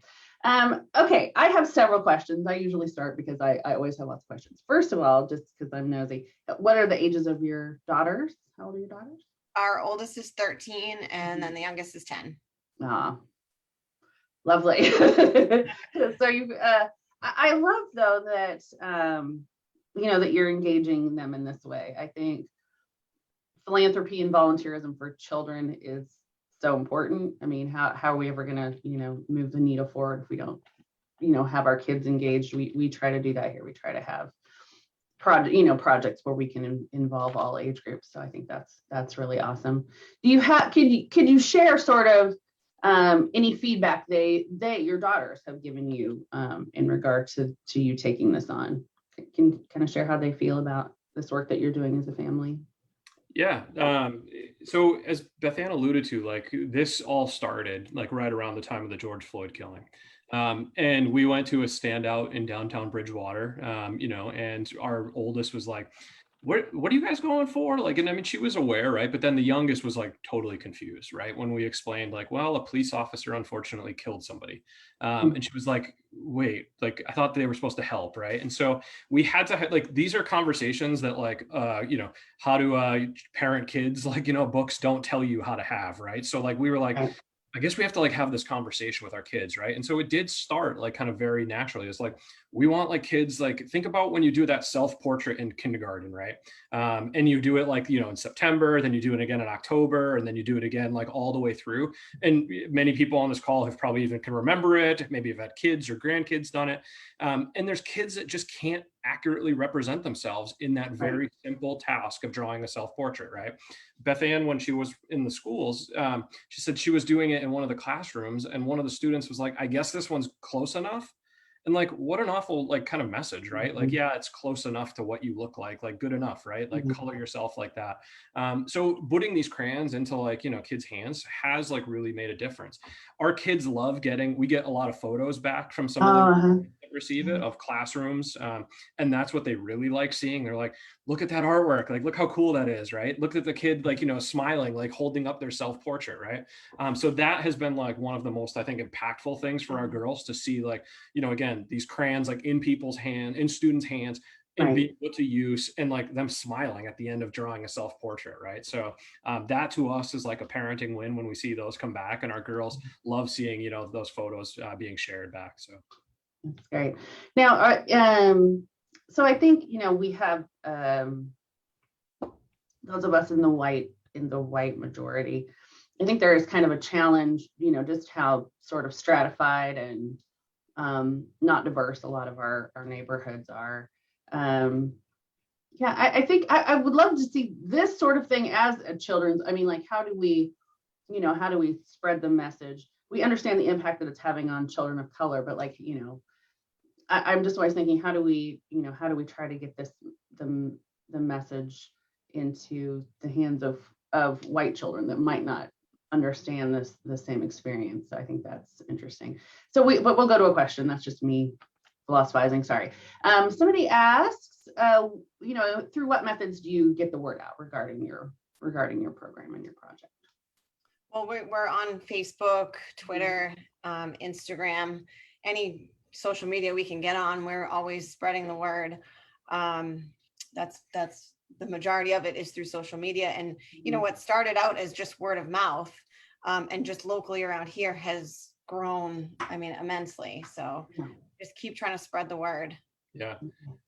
okay, I have several questions. I usually start because I always have lots of questions. First of all, just because I'm nosy, what are the ages of your daughters? How old are your daughters? Our oldest is 13 and then the youngest is 10. Ah, lovely. So I love though that, that you're engaging them in this way. I think philanthropy and volunteerism for children is so important. I mean, how are we ever going to, move the needle forward if we don't, have our kids engaged? We try to do that here. We try to have projects where we can involve all age groups. So I think that's really awesome. Do you have, could you share sort of any feedback your daughters have given you in regard to you taking this on? Can you kind of share how they feel about this work that you're doing as a family? Yeah. So as Beth Ann alluded to, like this all started like right around the time of the George Floyd killing. And we went to a standout in downtown Bridgewater, and our oldest was like, what are you guys going for? Like, and I mean, she was aware, right? But then the youngest was like totally confused, right? When we explained like, well, a police officer unfortunately killed somebody. And she was like, wait, like, I thought they were supposed to help, right? And so we had to like, these are conversations that like, how to parent kids, like, books don't tell you how to have, right? So like, we were like, I guess we have to like have this conversation with our kids, right? And so it did start like kind of very naturally. It's like, we want like kids, like think about when you do that self-portrait in kindergarten, right? And you do it like, in September, then you do it again in October, and then you do it again like all the way through. And many people on this call have probably even can remember it, maybe have had kids or grandkids done it. And there's kids that just can't accurately represent themselves in that very simple task of drawing a self-portrait, right? Beth Ann, when she was in the schools, she said she was doing it in one of the classrooms, and one of the students was like, I guess this one's close enough. And like, what an awful like kind of message, right? Like, yeah, it's close enough to what you look like good enough, right? Like color yourself like that. So putting these crayons into like, kids' hands has like really made a difference. Our kids love we get a lot of photos back from some of them that receive it of classrooms. And that's what they really like seeing. They're like, look at that artwork. Like, look how cool that is, right? Look at the kid, like, smiling, like holding up their self-portrait, right? So that has been like one of the most, I think, impactful things for our girls to see, like, again, these crayons like in people's hand, in students' hands, and being put to use, and like them smiling at the end of drawing a self-portrait, right? So that to us is like a parenting win when we see those come back, and our girls love seeing, those photos being shared back. So that's great. Now, so I think, we have those of us in the white majority. I think there is kind of a challenge, just how sort of stratified and not diverse a lot of our neighborhoods are. I think I would love to see this sort of thing as a children's. I mean, like, how do we spread the message? We understand the impact that it's having on children of color, but like, I'm just always thinking, how do we try to get the message into the hands of white children that might not understand the same experience? So I think that's interesting. But we'll go to a question. That's just me philosophizing. Sorry. Somebody asks, through what methods do you get the word out regarding your program and your project? Well, we're on Facebook, Twitter, Instagram, any social media we can get on. We're always spreading the word. That's the majority of it is through social media. And, what started out as just word of mouth and just locally around here has grown, immensely. So just keep trying to spread the word. Yeah.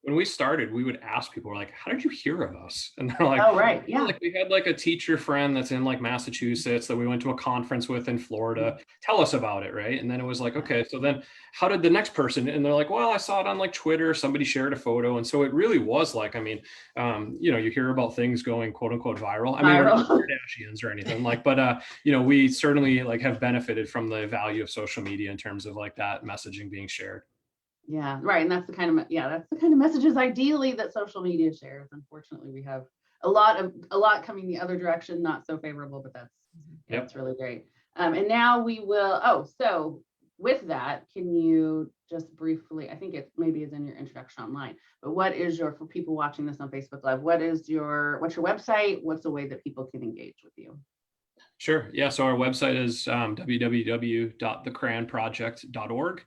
When we started, we would ask people, like, how did you hear of us? And they're like, oh, right. Yeah. Like, we had like a teacher friend that's in like Massachusetts that we went to a conference with in Florida. Tell us about it. Right. And then it was like, okay, so then how did the next person? And they're like, well, I saw it on like Twitter. Somebody shared a photo. And so it really was like, you hear about things going quote unquote viral. We're not Kardashians or anything but we certainly like have benefited from the value of social media in terms of like that messaging being shared. Yeah, right. And that's the kind of messages ideally that social media shares. Unfortunately, we have a lot coming the other direction, not so favorable, but that's really great. And now we will, so with that, can you just briefly, I think it maybe is in your introduction online, but what is your, for people watching this on Facebook Live, what's your website? What's the way that people can engage with you? Sure. Yeah. So our website is www.thecrayonproject.org.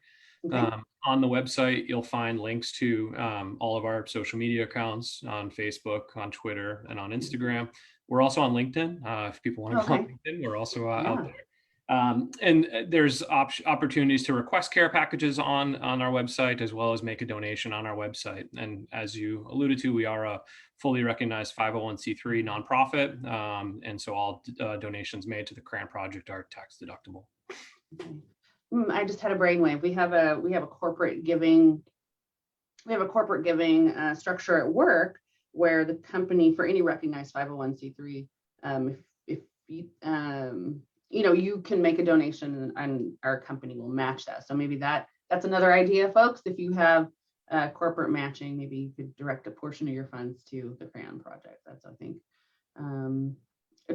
Okay. On the website, you'll find links to all of our social media accounts on Facebook, on Twitter, and on Instagram. We're also on LinkedIn. If people want to go on LinkedIn, we're also out there. And there's opportunities to request care packages on our website, as well as make a donation on our website. And as you alluded to, we are a fully recognized 501c3 nonprofit. And so all donations made to the Crayon Project are tax deductible. Okay. I just had a brainwave. We have a corporate giving. We have a corporate giving structure at work where the company, for any recognized 501c3, if you you can make a donation and our company will match that. So maybe that's another idea, folks. If you have corporate matching, maybe you could direct a portion of your funds to the Crayon Project. That's, I think,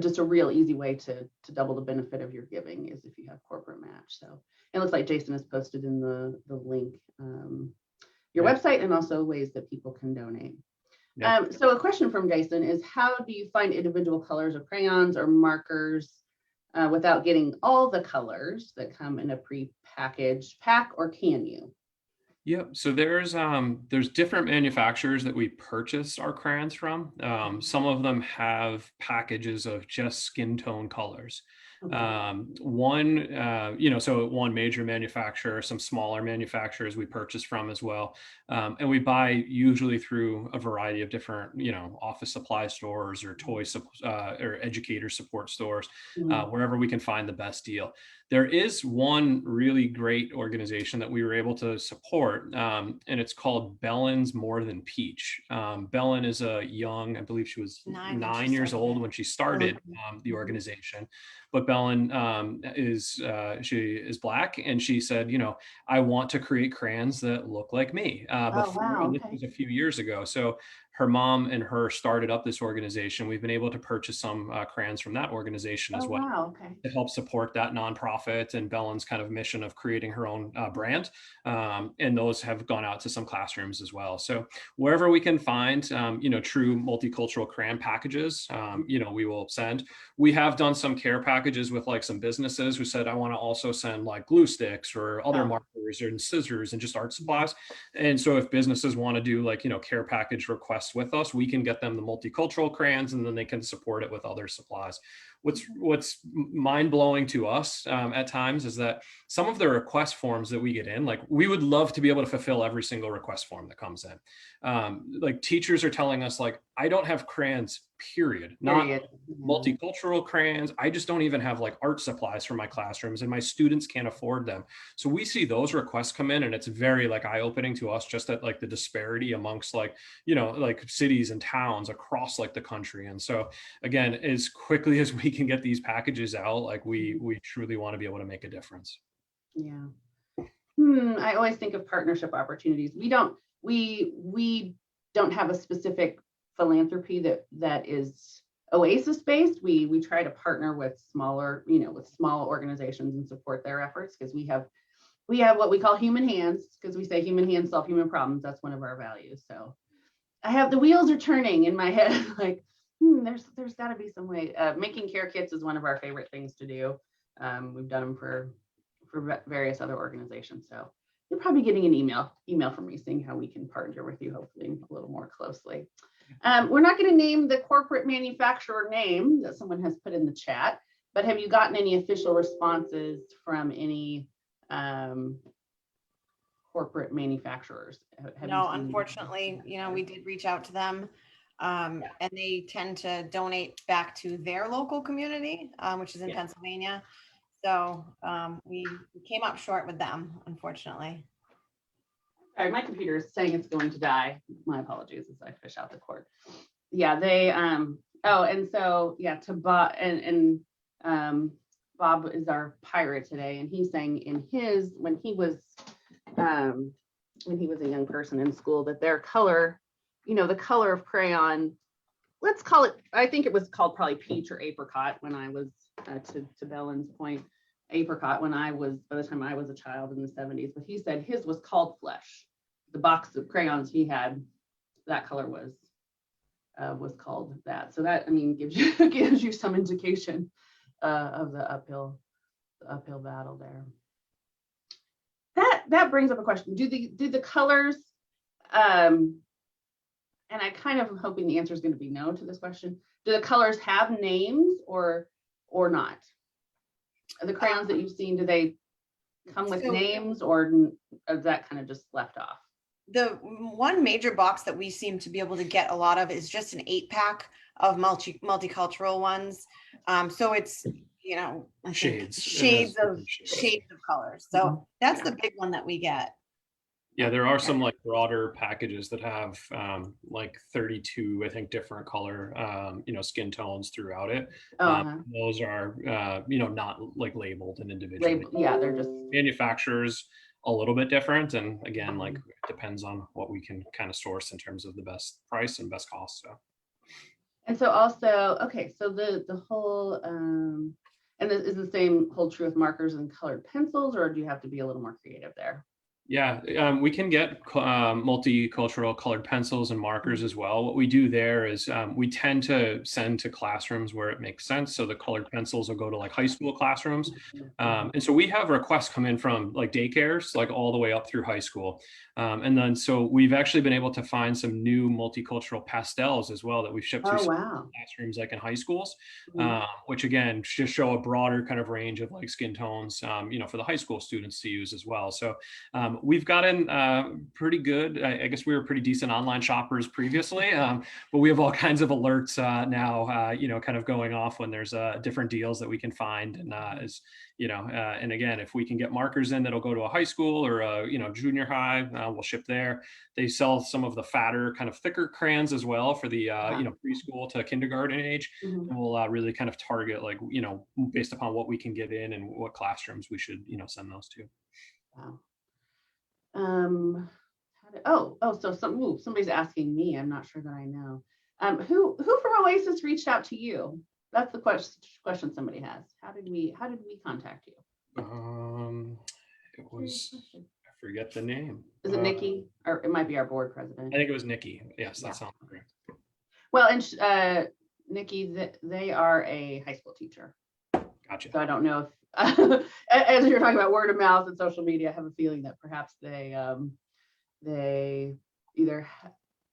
just a real easy way to double the benefit of your giving is if you have corporate match. So it looks like Jason has posted in the link your website and also ways that people can donate. Yeah. So a question from Jason is, how do you find individual colors of crayons or markers without getting all the colors that come in a pre-packaged pack, or can you? Yep. So there's different manufacturers that we purchase our crayons from. Some of them have packages of just skin tone colors. One major manufacturer, some smaller manufacturers we purchase from as well. And we buy usually through a variety of different, office supply stores or or educator support stores, wherever we can find the best deal. There is one really great organization that we were able to support, and it's called Bellen's More Than Peach. Bellen is a young, I believe she was 9 years old when she started the organization. But Bellen she is Black, and she said, I want to create crayons that look like me. This was a few years ago. So her mom and her started up this organization. We've been able to purchase some crayons from that organization as well to help support that nonprofit and Bellen's kind of mission of creating her own brand. And those have gone out to some classrooms as well. So wherever we can find, true multicultural crayon packages, we will send. We have done some care packages with like some businesses who said, I want to also send like glue sticks or other markers and scissors and just art supplies. And so if businesses want to do like, care package requests with us, we can get them the multicultural crayons, and then they can support it with other supplies. What's mind-blowing to us at times is that some of the request forms that we get in, like we would love to be able to fulfill every single request form that comes in. Like teachers are telling us, like, I don't have crayons, period. Not multicultural crayons. I just don't even have like art supplies for my classrooms, and my students can't afford them. So we see those requests come in, and it's very like eye-opening to us, just at like the disparity amongst like, like cities and towns across like the country. And so again, as quickly as we can get these packages out, like we truly want to be able to make a difference. Yeah. I always think of partnership opportunities. We don't have a specific philanthropy that is Oasis based. We try to partner with smaller, with small organizations and support their efforts, because we have what we call human hands, because we say human hands solve human problems. That's one of our values. So I have the wheels are turning in my head, like, there's got to be some way. Making care kits is one of our favorite things to do. We've done them for various other organizations. So you're probably getting an email from me saying how we can partner with you, hopefully a little more closely. We're not going to name the corporate manufacturer name that someone has put in the chat, but have you gotten any official responses from any corporate manufacturers? No, unfortunately, we did reach out to them, and they tend to donate back to their local community, which is in Pennsylvania. So we came up short with them, unfortunately. Sorry, my computer is saying it's going to die. My apologies as I fish out the cord. Yeah, they and so to Bob and Bob is our pirate today, and he's saying when he was a young person in school, that their color, the color of crayon, let's call it, I think it was called probably peach or apricot when I was to Bellen's point, apricot by the time I was a child in the 70s, but he said his was called Flesh. The box of crayons he had, that color was called that. So that, I mean, gives you some indication of the uphill battle there. That brings up a question. Do the colors, and I kind of am hoping the answer is going to be no to this question. Do the colors have names or not? The crayons that you've seen, do they come with names, or is that kind of just left off? The one major box that we seem to be able to get a lot of is just an 8-pack of multicultural ones. So it's, you know, shades of colors. So that's the big one that we get. Yeah, there are some like broader packages that have like 32, I think, different color, skin tones throughout it. Those are, not like labeled and individually. Yeah, they're just manufacturers a little bit different. And again, like it depends on what we can kind of source in terms of the best price and best cost. So. And so also, okay, so the whole, and this is the same hold true with markers and colored pencils, or do you have to be a little more creative there? Yeah, we can get multicultural colored pencils and markers as well. What we do there is we tend to send to classrooms where it makes sense. So the colored pencils will go to like high school classrooms. And so we have requests come in from like daycares, like all the way up through high school. And then so we've actually been able to find some new multicultural pastels as well that we've shipped to classrooms like in high schools, which again, just show a broader kind of range of like skin tones, for the high school students to use as well. So we've gotten pretty good. I guess we were pretty decent online shoppers previously, but we have all kinds of alerts now, kind of going off when there's different deals that we can find. And and again, if we can get markers in that'll go to a high school or a junior high, we'll ship there. They sell some of the fatter, kind of thicker crayons as well for the preschool to kindergarten age. And we'll really kind of target like based upon what we can get in and what classrooms we should send those to. Wow. So somebody's asking me. I'm not sure that I know. Who from Oasis reached out to you? That's the question somebody has. How did we contact you? It was, I forget the name. Is it Nikki, or it might be our board president? I think it was Nikki. Yes, that sounds correct. Well, and Nikki, they are a high school teacher. Gotcha. So I don't know if, as you're talking about word of mouth and social media, I have a feeling that perhaps they either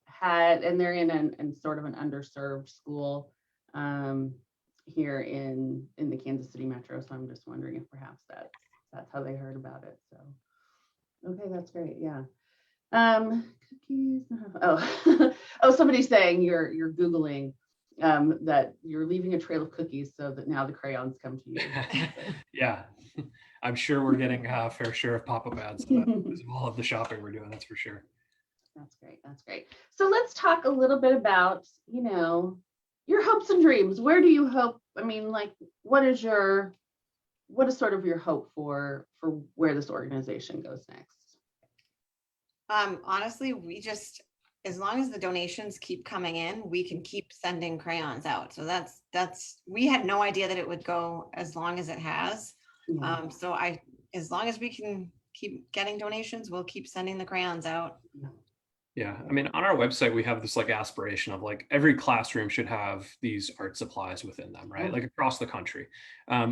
had, and they're in sort of an underserved school here in the Kansas City metro. So I'm just wondering if perhaps that's how they heard about it. So, okay, that's great. Yeah. Cookies. Somebody's saying you're Googling that you're leaving a trail of cookies so that now the crayons come to you. Yeah, I'm sure we're getting a fair share of pop-up ads because of all of the shopping we're doing, that's for sure. That's great. So let's talk a little bit about, your hopes and dreams. Where do you hope? I mean, like, what is sort of your hope for where this organization goes next? Honestly, as long as the donations keep coming in, we can keep sending crayons out. So we had no idea that it would go as long as it has. Yeah. As long as we can keep getting donations, we'll keep sending the crayons out. Yeah, I mean, on our website, we have this like aspiration of like every classroom should have these art supplies within them, right? Like across the country.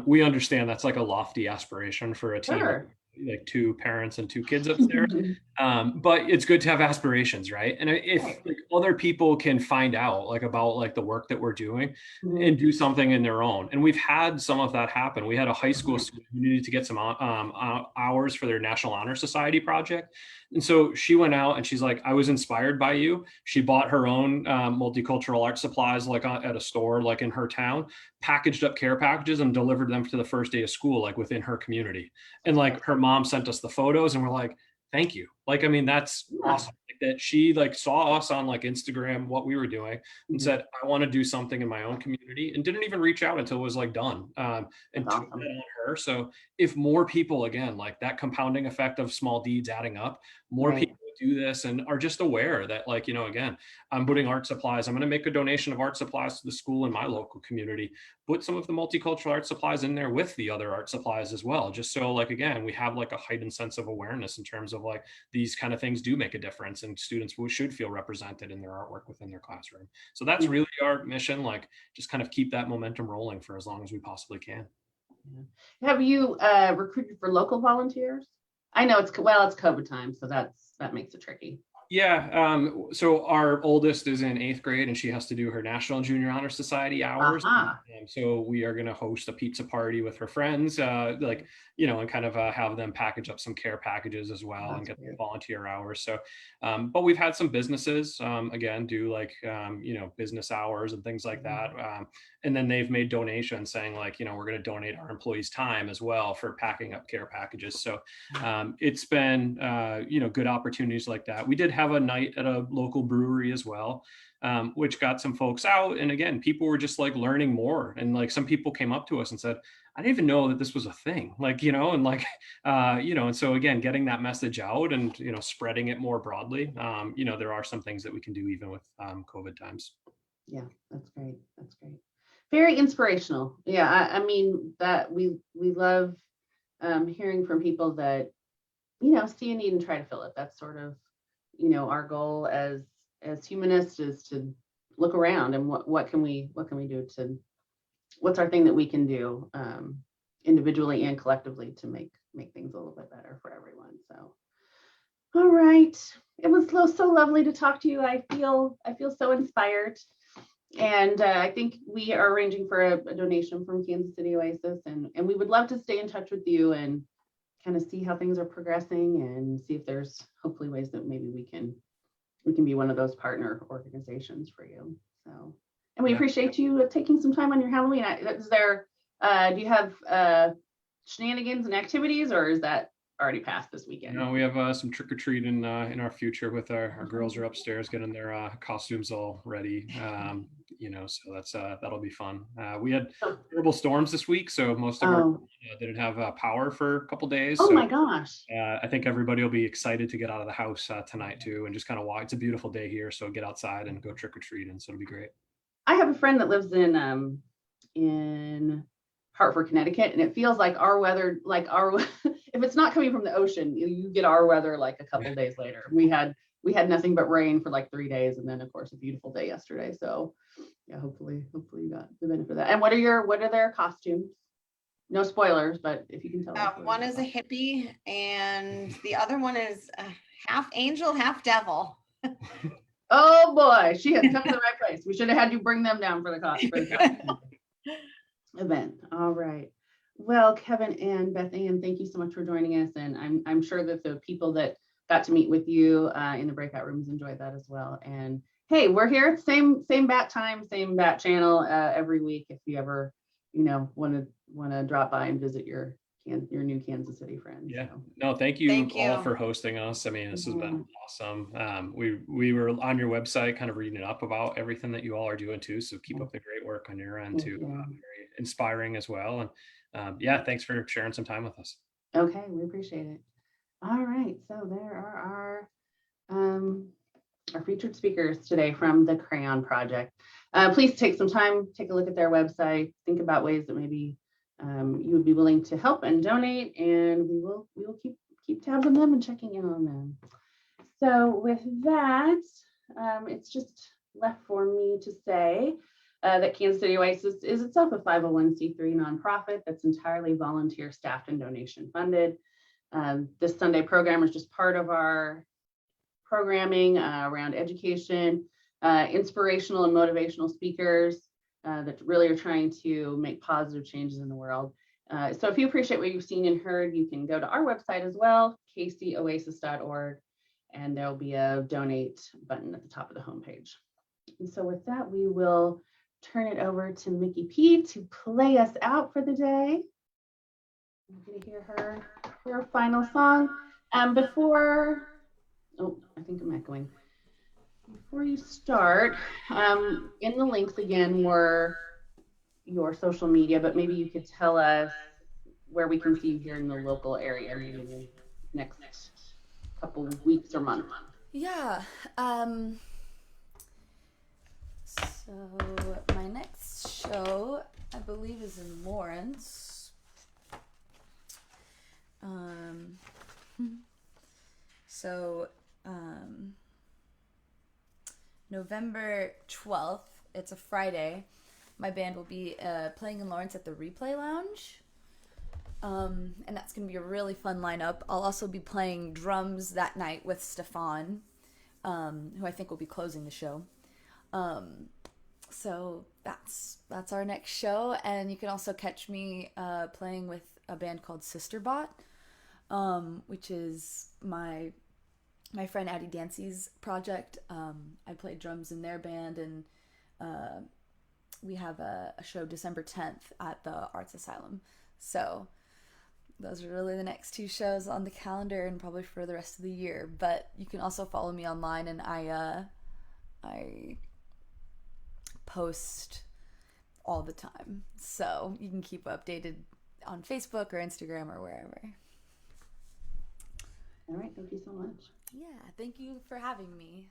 We understand that's like a lofty aspiration for a team. Sure. Like 2 parents and 2 kids upstairs, but it's good to have aspirations, right? And if like, other people can find out like about like the work that we're doing and do something in their own, and we've had some of that happen. We had a high school student who needed to get some hours for their National Honor Society project, and so she went out and she's like, I was inspired by you. She bought her own multicultural art supplies like at a store like in her town, packaged up care packages and delivered them to the first day of school like within her community, and like her mom sent us the photos and we're like, thank you. Like, I mean, that's awesome. Like, that she like saw us on like Instagram, what we were doing, and said, I want to do something in my own community, and didn't even reach out until it was like done. And took that on her. So if more people, again, like that compounding effect of small deeds adding up, more people do this and are just aware that, like, again, I'm putting art supplies. I'm going to make a donation of art supplies to the school in my local community. Put some of the multicultural art supplies in there with the other art supplies as well. Just so, like, again, we have like a heightened sense of awareness in terms of like these kind of things do make a difference, and students should feel represented in their artwork within their classroom. So that's really our mission. Like, just kind of keep that momentum rolling for as long as we possibly can. Have you recruited for local volunteers? I know it's COVID time, so that makes it tricky. Yeah. So our oldest is in 8th grade and she has to do her National and Junior Honor Society hours. So we are going to host a pizza party with her friends, and kind of have them package up some care packages as well. That's and get the volunteer hours. So, but we've had some businesses, again, do like, business hours and things like that. And then they've made donations saying like, we're going to donate our employees' time as well for packing up care packages. So it's been, good opportunities like that. We did have a night at a local brewery as well, which got some folks out. And again, people were just like learning more. And like some people came up to us and said, I didn't even know that this was a thing, like, and like, and so again, getting that message out and, spreading it more broadly, there are some things that we can do even with COVID times. Yeah, that's great. That's great. Very inspirational. Yeah, I mean that we love hearing from people that, see a need and try to fill it. That's sort of, our goal as humanists is to look around and what can we do to, what's our thing that we can do individually and collectively to make things a little bit better for everyone. So, all right, it was so lovely to talk to you. I feel so inspired. And I think we are arranging for a donation from Kansas City Oasis, and we would love to stay in touch with you and kind of see how things are progressing and see if there's hopefully ways that maybe we can be one of those partner organizations for you. So, and we appreciate you taking some time on your Halloween. Do you have shenanigans and activities, or is that already passed this weekend? No, we have some trick or treat in our future with our girls are upstairs getting their costumes all ready. So that's that'll be fun. We had terrible storms this week, so most of our didn't have power for a couple days. Oh so, my gosh! I think everybody will be excited to get out of the house tonight too, and just kind of walk. It's a beautiful day here, so get outside and go trick or treating. So it'll be great. I have a friend that lives in Hartford, Connecticut, and it feels like our weather, if it's not coming from the ocean, you get our weather like a couple days later. We had nothing but rain for like 3 days, and then of course a beautiful day yesterday. So yeah, hopefully you got the benefit of that. And what are their costumes? No spoilers, but if you can tell us. One is a hippie and the other one is half angel, half devil. Oh boy, she has come to the right place. We should have had you bring them down for the costume event. All right. Well, Kevin and Beth Ann, thank you so much for joining us. And I'm sure that the people that got to meet with you in the breakout rooms enjoyed that as well. And hey, we're here, same bat time, same bat channel every week. If you ever, want to drop by and visit your new Kansas City friends. Yeah. So. No, thank you all for hosting us. I mean, this has been awesome. We were on your website kind of reading up about everything that you all are doing too. So keep up the great work on your end too. Very inspiring as well. And thanks for sharing some time with us. Okay, we appreciate it. All right, so there are our featured speakers today from the Crayon Project. Please take some time, take a look at their website, think about ways that maybe you would be willing to help and donate, and we will keep tabs on them and checking in on them. So with that, it's just left for me to say that Kansas City Oasis is itself a 501c3 nonprofit that's entirely volunteer staffed and donation funded. This Sunday program is just part of our programming around education, inspirational and motivational speakers that really are trying to make positive changes in the world. So if you appreciate what you've seen and heard, you can go to our website as well, kcoasis.org, and there'll be a donate button at the top of the homepage. And so with that, we will turn it over to Mickey P to play us out for the day. I'm going to hear her final song. Before you start, in the links again were your social media, but maybe you could tell us where we can see you here in the local area, maybe in the next couple of weeks or months. Yeah. So my next show, I believe, is in Lawrence. So November 12th, it's a Friday. My band will be playing in Lawrence at the Replay Lounge. And that's going to be a really fun lineup. I'll also be playing drums that night with Stefan, who I think will be closing the show. So that's our next show. And you can also catch me playing with a band called Sisterbot, which is my friend Addie Dancy's project. I played drums in their band, and we have a show December 10th at the Arts Asylum. So those are really the next two shows on the calendar, and probably for the rest of the year. But you can also follow me online, and I post all the time, so you can keep updated on Facebook or Instagram or wherever. All right, thank you so much. Yeah, thank you for having me.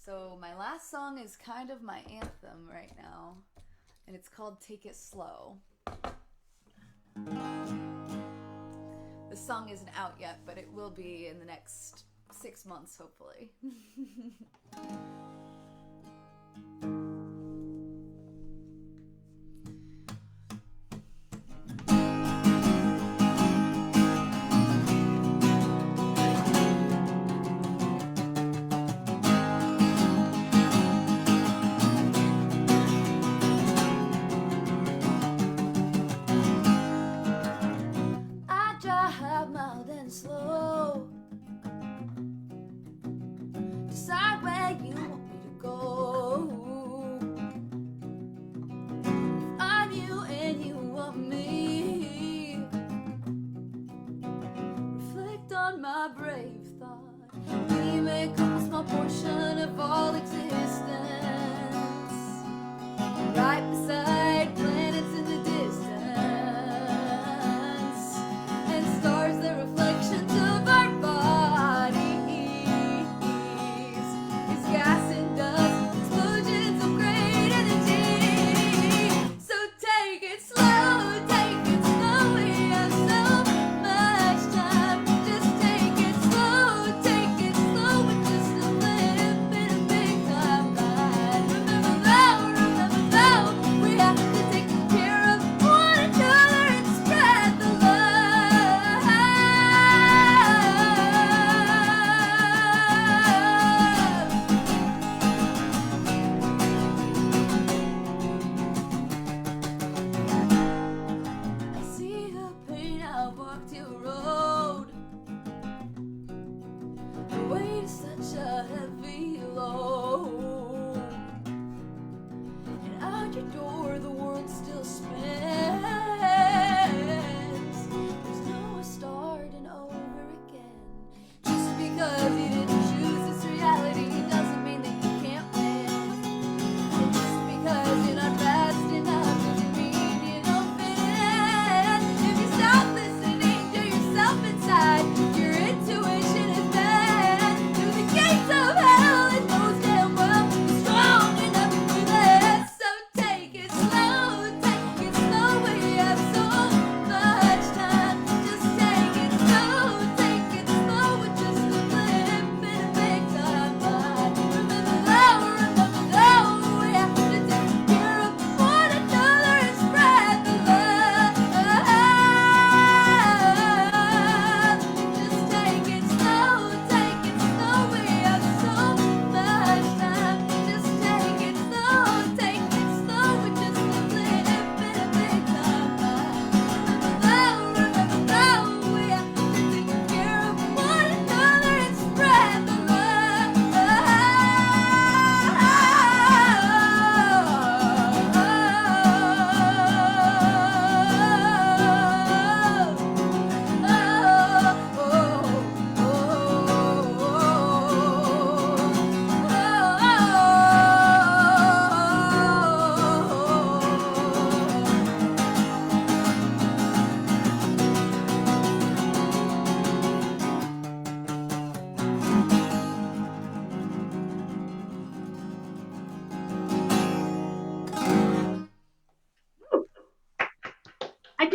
So my last song is kind of my anthem right now, and it's called Take It Slow. The song isn't out yet, but it will be in the next 6 months, hopefully. I drive mild and slow, decide where you want me to go. If I'm you and you want me, reflect on my brave thought. We make up a small portion of all existence, right beside planets in the distance, and stars, the reflections of our bodies. It's gas and dust, explosions of great energy. So take it slow, take it slow. We have so much time. Just take it slow, take it slow. We're just a little bit of big timeline. Remember though, we have to take care of one another and spread the love. I see the pain, I've walked your road. The weight is such a heavy load, and out your door the world still spins. There's no starting over again. Just because you didn't choose this reality doesn't mean that you can't win. And just because you're not fast enough doesn't mean you don't fit in. If you stop listening to yourself,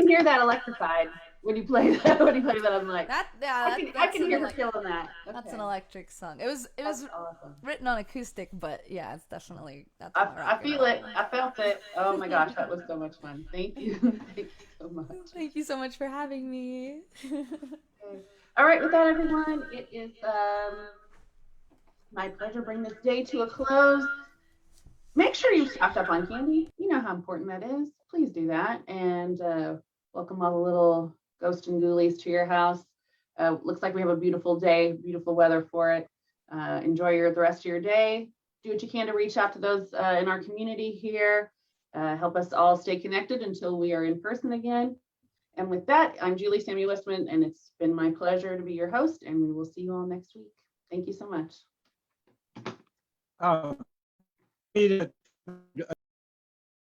hear that electrified when you play that. When you play that, I'm like, I that's can an hear her elec- feeling that. That's an Okay. electric song. It was That's awesome. written on acoustic, but yeah, it's definitely that's I, my rock I and feel roll. it. I felt it. Oh my gosh, that was so much fun. Thank you. Thank you so much. Thank you so much for having me. Okay. All right, with that, everyone, it is my pleasure to bring this day to a close. Make sure you've stocked up on candy. You know how important that is. Please do that. And welcome all the little ghosts and ghoulies to your house. Looks like we have a beautiful day, beautiful weather for it. Enjoy the rest of your day. Do what you can to reach out to those in our community here. Help us all stay connected until we are in person again. And with that, I'm Julie Samuel Westman, and it's been my pleasure to be your host, and we will see you all next week. Thank you so much. Um,